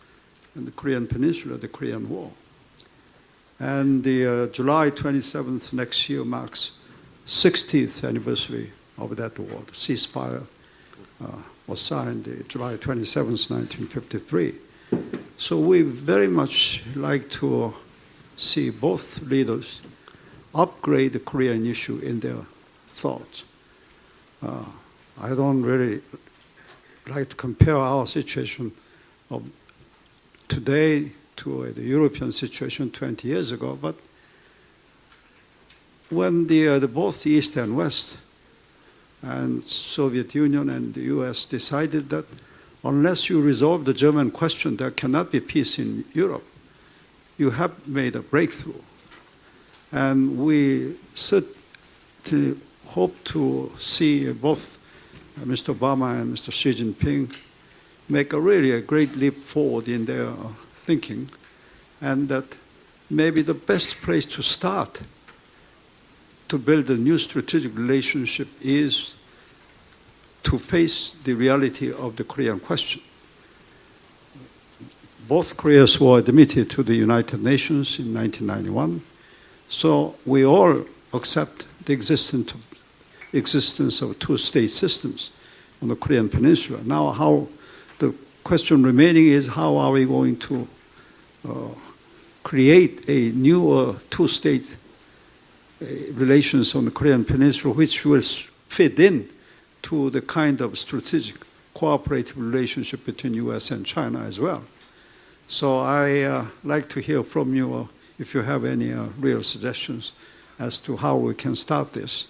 in the Korean Peninsula, the Korean War. And the July 27th next year marks 60th anniversary of that war. The ceasefire was signed July 27th, 1953. So we very much like to see both leaders upgrade the Korean issue in their thoughts. I don't really like to compare our situation of today to the European situation 20 years ago, but when the both East and West and Soviet Union and the US decided that unless you resolve the German question, there cannot be peace in Europe, you have made a breakthrough. And we certainly hope to see both Mr. Obama and Mr. Xi Jinping make a great leap forward in their thinking, and that maybe the best place to start to build a new strategic relationship is to face the reality of the Korean question. Both Koreas were admitted to the United Nations in 1991, so we all accept the existence of two-state systems on the Korean Peninsula. Now, how the question remaining is how are we going to create a new two-state relations on the Korean Peninsula, which will fit in to the kind of strategic cooperative relationship between U.S. and China as well. So I like to hear from you if you have any real suggestions as to how we can start this.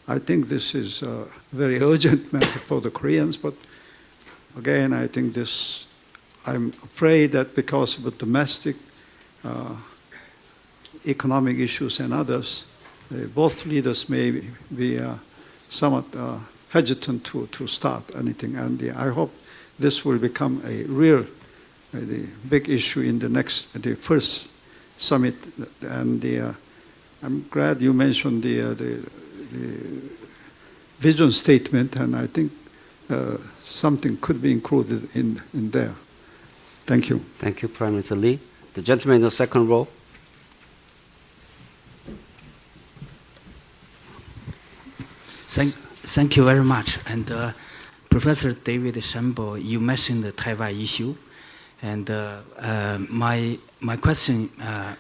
I think this is a very urgent matter for the Koreans, but again, I think this, I'm afraid that because of the domestic economic issues and others, both leaders may be somewhat hesitant to start anything. And I hope this will become a real the big issue in the first summit. And I'm glad you mentioned the vision statement, and I think something could be included in there. Thank you. Thank you, Prime Minister Lee. The gentleman in the second row. Thank you very much. And Professor David Shambaugh, you mentioned the Taiwan issue, and my question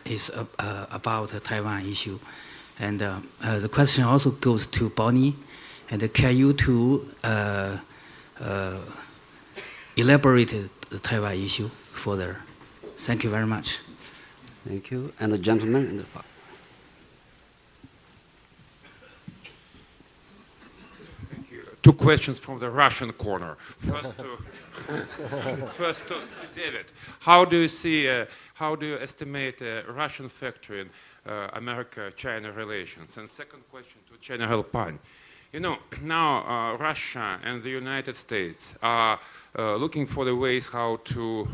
is about the Taiwan issue, and the question also goes to Bonnie. And can you two elaborate the Taiwan issue further? Thank you very much. Thank you. And the gentleman in the far. Two questions from the Russian corner. First to David. How do you see, how do you estimate a Russian factor in America-China relations? And second question to General Pan. You know, now Russia and the United States are looking for the ways how to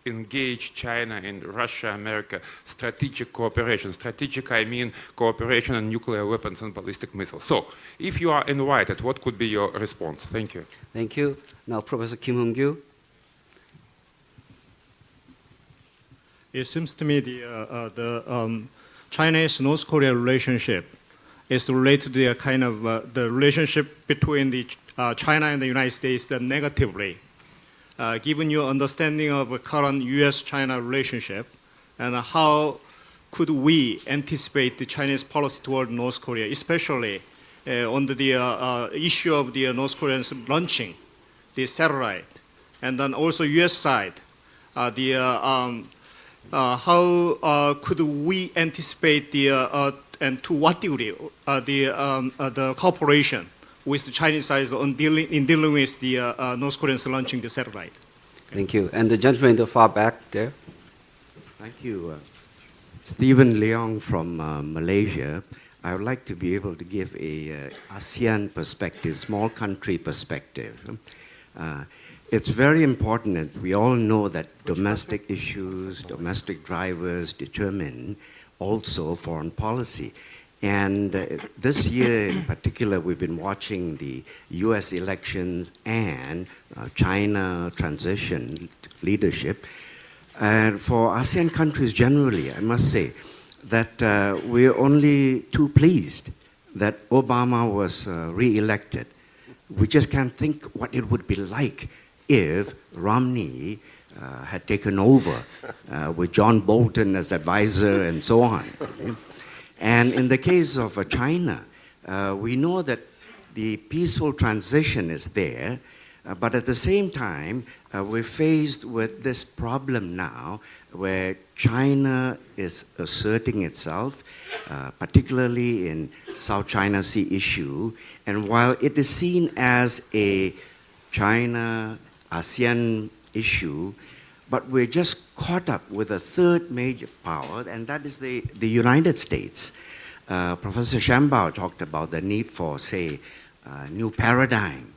engage China and Russia-America strategic cooperation. Strategic, I mean cooperation on nuclear weapons and ballistic missiles. So, if you are invited, what could be your response? Thank you. Thank you. Now, Professor Kim Hong-gyu. It seems to me Chinese-North Korea relationship is related to the kind of the relationship between the China and the United States that negatively. Given your understanding of the current U.S.-China relationship, and how could we anticipate the Chinese policy toward North Korea, especially on the issue of the North Koreans launching the satellite, and then also U.S. side, how could we anticipate and to what degree the cooperation with the Chinese side in dealing with the North Koreans launching the satellite? Thank you. And the gentleman in the far back there. Thank you. Stephen Leong from Malaysia. I would like to be able to give a ASEAN perspective, small country perspective. It's very important that we all know that domestic issues, domestic drivers determine also foreign policy. And this year in particular, we've been watching the US elections and China transition leadership. And for ASEAN countries generally, I must say that we're only too pleased that Obama was re-elected. We just can't think what it would be like if Romney had taken over with John Bolton as advisor and so on. And in the case of China, we know that the peaceful transition is there, But at the same time, we're faced with this problem now where China is asserting itself, particularly in South China Sea issue. And while it is seen as a China-ASEAN issue, but we're just caught up with a third major power, and that is the United States. Professor Shambaugh talked about the need for, say, a new paradigm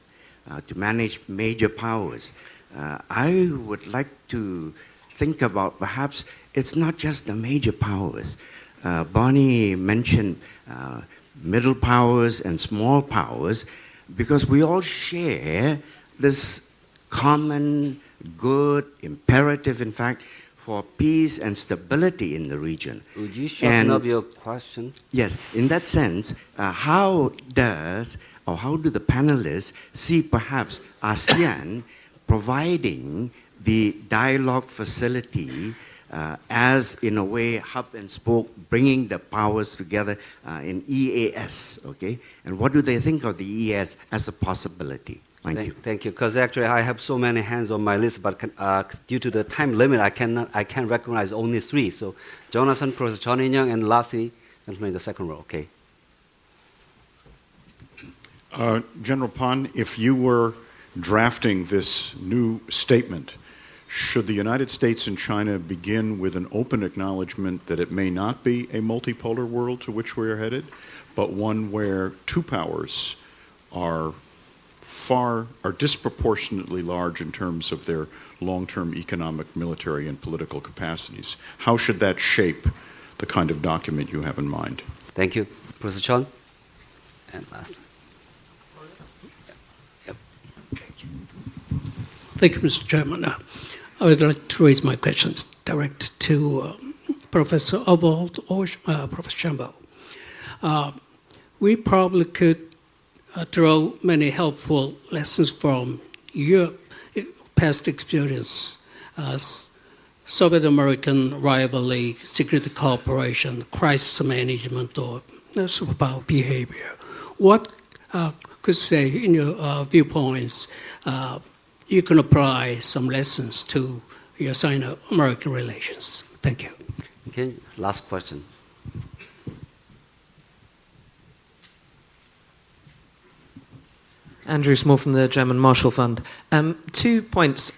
to manage major powers. I would like to think about perhaps it's not just the major powers. Bonnie mentioned middle powers and small powers because we all share this common good imperative, in fact, for peace and stability in the region. Would you shorten up your question? Yes, in that sense, how do the panelists see perhaps ASEAN providing the dialogue facility as, in a way, hub and spoke, bringing the powers together in EAS, okay? And what do they think of the EAS as a possibility? Thank you. Thank you. Because actually, I have so many hands on my list, but due to the time limit, I can recognize only 3. So, Jonathan, Professor Choi In-young, and lastly, gentleman in the second row. Okay. General Pan, if you were drafting this new statement, should the United States and China begin with an open acknowledgement that it may not be a multipolar world to which we are headed, but one where two powers are disproportionately large in terms of their long-term economic, military, and political capacities? How should that shape the kind of document you have in mind? Thank you. Professor Choi. And last. Yep. Thank you, Mr. Chairman. I would like to raise my questions direct to Professor Overholt or Professor Shambaugh. We probably could draw many helpful lessons from your past experience as Soviet-American rivalry, security cooperation, crisis management, or superpower behavior. What could say, in your viewpoints, you can apply some lessons to your Sino-American relations? Thank you. Okay, last question. Andrew Small from the German Marshall Fund. 2 points.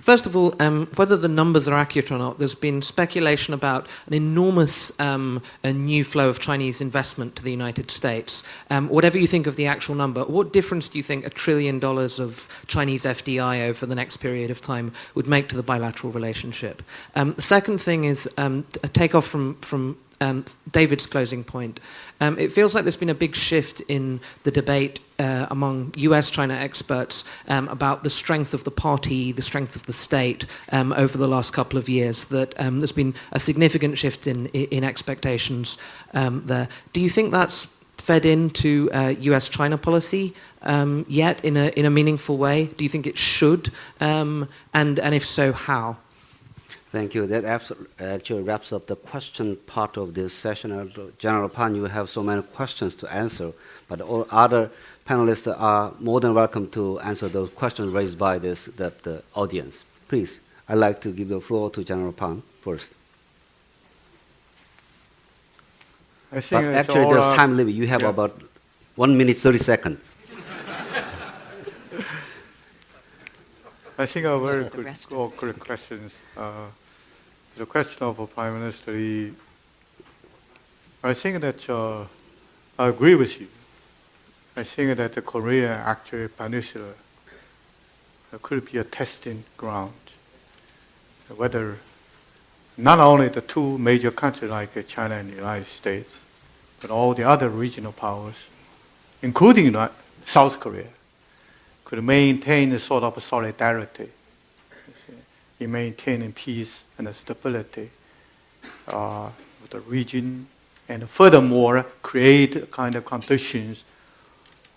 First of all, whether the numbers are accurate or not, there's been speculation about an enormous a new flow of Chinese investment to the United States. Whatever you think of the actual number, what difference do you think $1 trillion of Chinese FDI over the next period of time would make to the bilateral relationship? The second thing is a takeoff from David's closing point. It feels like there's been a big shift in the debate among US-China experts about the strength of the party, the strength of the state over the last couple of years, that there's been a significant shift in expectations there. Do you think that's fed into US-China policy yet in a meaningful way? Do you think it should? And if so, how? Thank you. That actually wraps up the question part of this session. General Pan, you have so many questions to answer, but all other panelists are more than welcome to answer those questions raised by the audience. Please, I'd like to give the floor to General Pan first. I think but actually, there's time limit. You have about 1 minute 30 seconds. I think are very good questions. The question of Prime Minister Lee, I think that I agree with you. I think that the Korean actually peninsula could be a testing ground. Whether not only the two major countries like China and the United States, but all the other regional powers, including South Korea, could maintain a sort of solidarity in maintaining peace and stability with the region, and furthermore create kind of conditions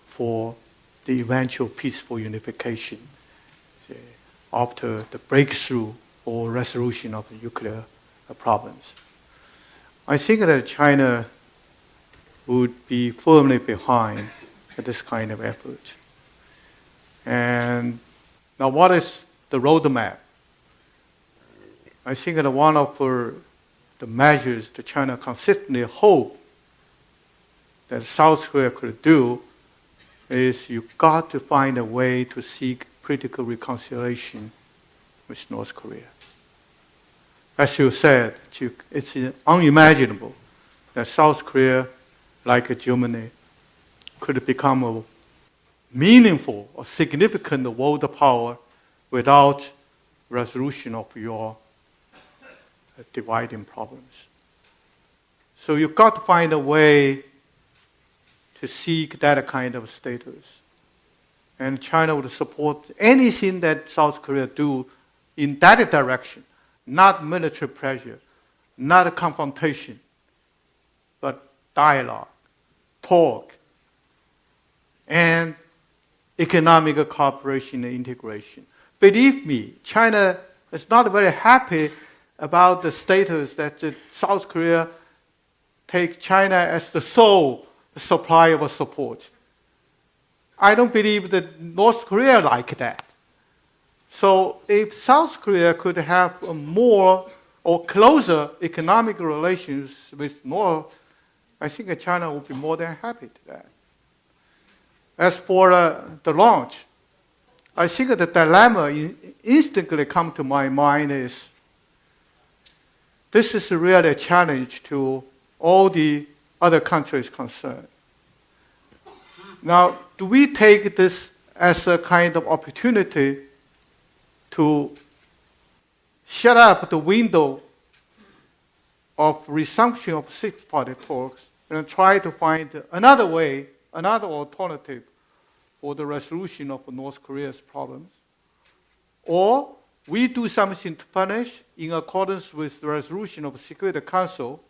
for the eventual peaceful unification after the breakthrough or resolution of the nuclear problems. I think that China would be firmly behind this kind of effort. And Now, what is the roadmap? I think that one of the measures that China consistently hope that South Korea could do is you got to find a way to seek political reconciliation with North Korea. As you said, it's unimaginable that South Korea, like Germany, could become a meaningful or significant world power without resolution of your dividing problems. So you've got to find a way to seek that kind of status. And China would support anything that South Korea do in that direction, not military pressure, not a confrontation, but dialogue, talk, and economic cooperation and integration. Believe me, China is not very happy about the status that South Korea take China as the sole supplier of support. I don't believe that North Korea like that. So if South Korea could have a more or closer economic relations with North, I think China would be more than happy to that. As for the launch, I think the dilemma instantly come to my mind is this is really a challenge to all the other countries concerned. Now, do we take this as a kind of opportunity to shut up the window of resumption of six-party talks and try to find another way, another alternative for the resolution of North Korea's problems? Or we do something to punish in accordance with the resolution of the Security Council,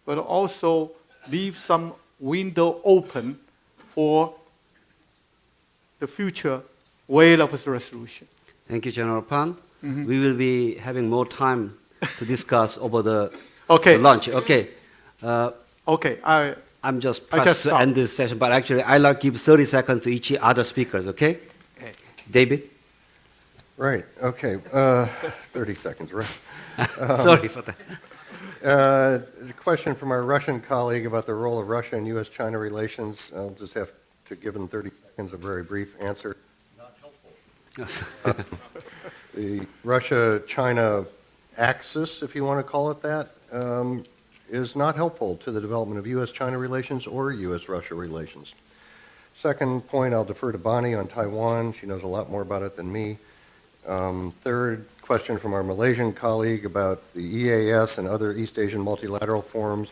but also leave some window open for the future way of the resolution. Thank you, General Pan. We will be having more time to discuss over the lunch. Okay. I'm just pressed to end this session, but actually I'd like to give 30 seconds to each other speakers, okay? David? Right, okay. 30 seconds, right? Sorry for that. A question from our Russian colleague about the role of Russia in U.S.-China relations. I'll just have to give in 30 seconds a very brief answer. Not helpful. The Russia-China axis, if you want to call it that, is not helpful to the development of U.S.-China relations or U.S.-Russia relations. Second point, I'll defer to Bonnie on Taiwan. She knows a lot more about it than me. Third question from our Malaysian colleague about the EAS and other East Asian multilateral forums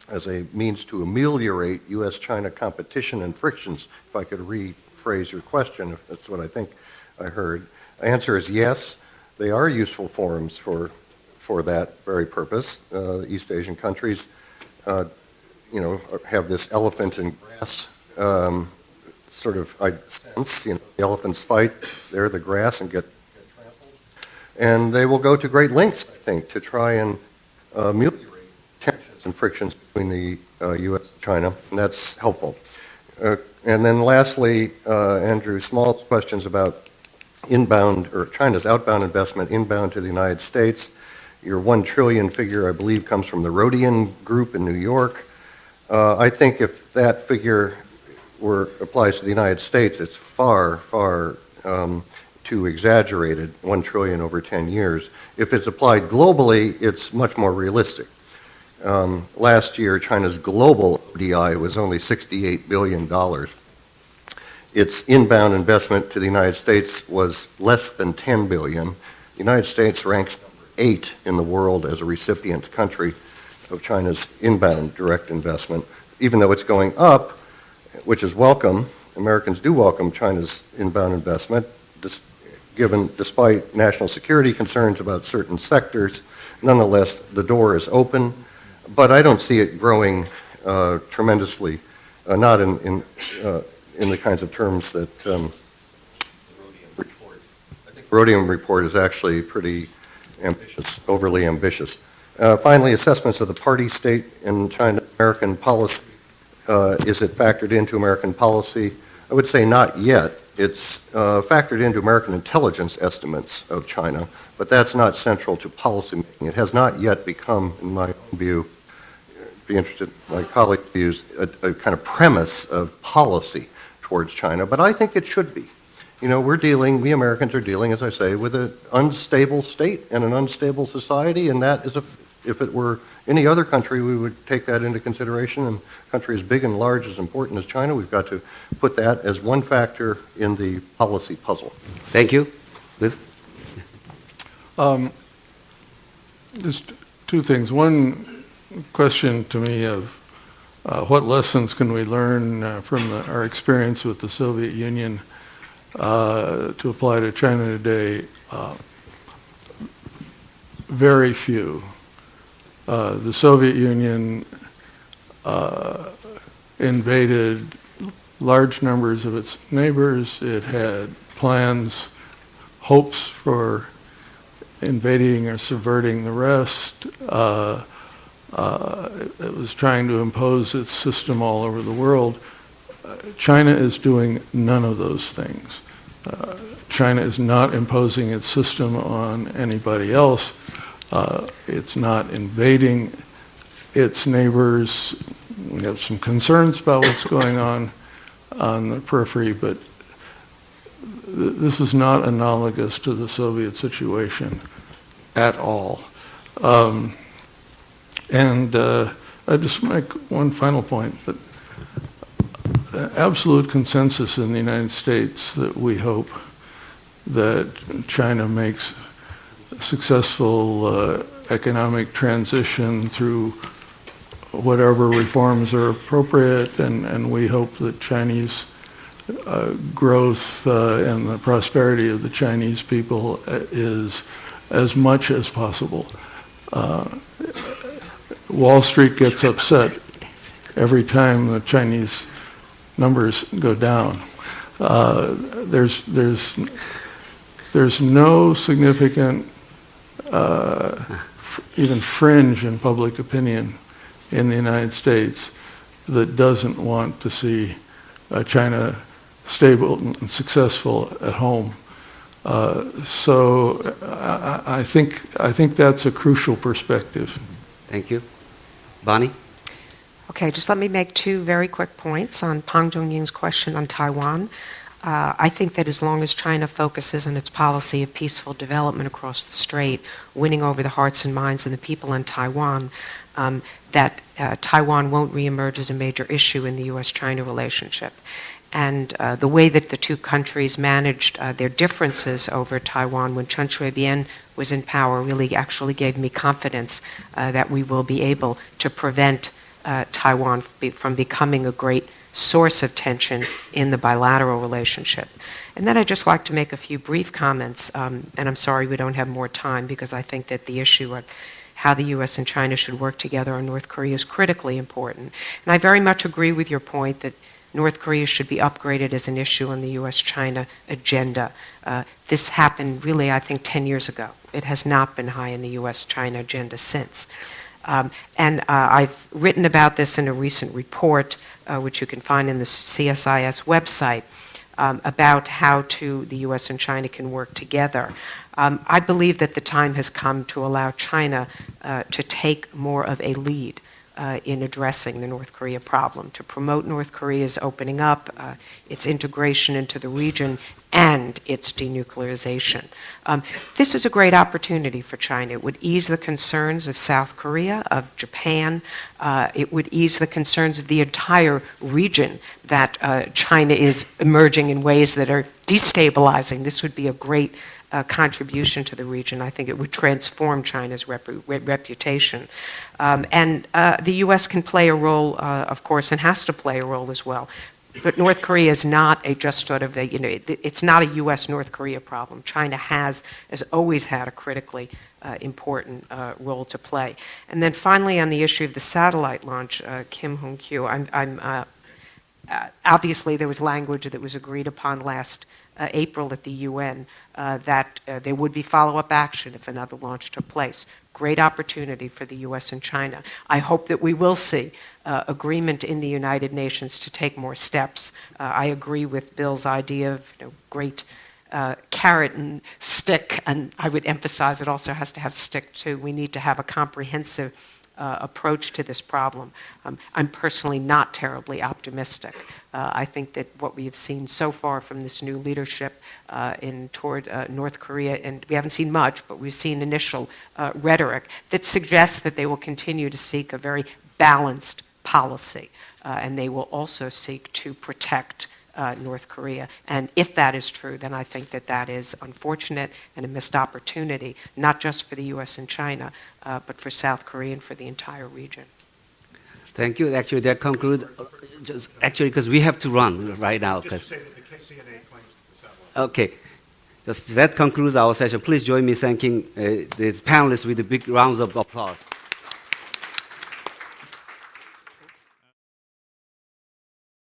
as a means to ameliorate U.S.-China competition and frictions, if I could rephrase your question, if that's what I think I heard. The answer is yes, they are useful forums for that very purpose. The East Asian countries, have this elephant in grass sort of sense. The elephants fight, they're the grass and get trampled. And they will go to great lengths, I think, to try and ameliorate tensions and frictions between the U.S. and China, and that's helpful. And then lastly, Andrew Small's questions about inbound, or China's outbound investment inbound to the United States. Your 1 trillion figure, I believe, comes from the Rodian Group in New York. I think if that figure applies to the United States, it's far, far too exaggerated, 1 trillion over 10 years. If it's applied globally, it's much more realistic. Last year, China's global ODI was only $68 billion. Its inbound investment to the United States was less than 10 billion. The United States ranks number 8 in the world as a recipient country of China's inbound direct investment. Even though it's going up, which is welcome, Americans do welcome China's inbound investment, despite national security concerns about certain sectors. Nonetheless, the door is open, but I don't see it growing tremendously, not in the kinds of terms that the Rodian report. I think the Rodian report is actually pretty ambitious, overly ambitious. Finally, assessments of the party state in China American policy. Is it factored into American policy? I would say not yet. It's factored into American intelligence estimates of China, but that's not central to policymaking. It has not yet become, in my view, be interested in my colleagues' views, a kind of premise of policy towards China, but I think it should be. You know, we Americans are dealing, as I say, with an unstable state and an unstable society, and that is, if it were any other country, we would take that into consideration. And a country as big and large, as important as China, we've got to put that as one factor in the policy puzzle. Thank you. Liz? Just two things. One question to me of what lessons can we learn from our experience with the Soviet Union to apply to China today? Very few. The Soviet Union invaded large numbers of its neighbors. It had plans, hopes for invading or subverting the rest. It was trying to impose its system all over the world. China is doing none of those things. China is not imposing its system on anybody else. It's not invading its neighbors. We have some concerns about what's going on the periphery, but this is not analogous to the Soviet situation at all. I just make one final point, that absolute consensus in the United States that we hope that China makes successful economic transition through whatever reforms are appropriate, and we hope that Chinese growth and the prosperity of the Chinese people is as much as possible. Wall Street gets upset every time the Chinese numbers go down. There's no significant even fringe in public opinion in the United States that doesn't want to see China stable and successful at home. So I think that's a crucial perspective. Thank you. Bonnie? Okay, just let me make two very quick points on Pan Jianchang's question on Taiwan. I think that as long as China focuses on its policy of peaceful development across the strait, winning over the hearts and minds of the people in Taiwan, that Taiwan won't reemerge as a major issue in the U.S.-China relationship. And the way that the two countries managed their differences over Taiwan when Chen Shui-bian was in power really actually gave me confidence that we will be able to prevent Taiwan from becoming a great source of tension in the bilateral relationship. And then I'd just like to make a few brief comments, and I'm sorry we don't have more time because I think that the issue of how the U.S. and China should work together on North Korea is critically important. And I very much agree with your point that North Korea should be upgraded as an issue on the U.S.-China agenda. This happened really, I think, 10 years ago. It has not been high in the U.S.-China agenda since. And I've written about this in a recent report, which you can find in the CSIS website, about how the U.S. and China can work together. I believe that the time has come to allow China to take more of a lead in addressing the North Korea problem, to promote North Korea's opening up, its integration into the region, and its denuclearization. This is a great opportunity for China. It would ease the concerns of South Korea, of Japan. It would ease the concerns of the entire region that China is emerging in ways that are destabilizing. This would be a great contribution to the region. I think it would transform China's reputation. And the U.S. can play a role, of course, and has to play a role as well. But North Korea is not just sort of it's not a U.S.-North Korea problem. China has always had a critically important role to play. And then finally, on the issue of the satellite launch, Kim Hong-kyu, obviously there was language that was agreed upon last April at the UN that there would be follow-up action if another launch took place. Great opportunity for the U.S. and China. I hope that we will see agreement in the United Nations to take more steps. I agree with Bill's idea of great carrot and stick, and I would emphasize it also has to have stick too. We need to have a comprehensive approach to this problem. I'm personally not terribly optimistic. I think that what we have seen so far from this new leadership toward North Korea, and we haven't seen much, but we've seen initial rhetoric that suggests that they will continue to seek a very balanced policy, and they will also seek to protect North Korea. And if that is true, then I think that that is unfortunate and a missed opportunity, not just for the U.S. and China, but for South Korea and for the entire region. Thank you. Actually, that concludes, actually, because we have to run right now. Just to say that the KCNA claims that the satellite. Okay. That concludes our session. Please join me thanking the panelists with a big round of applause.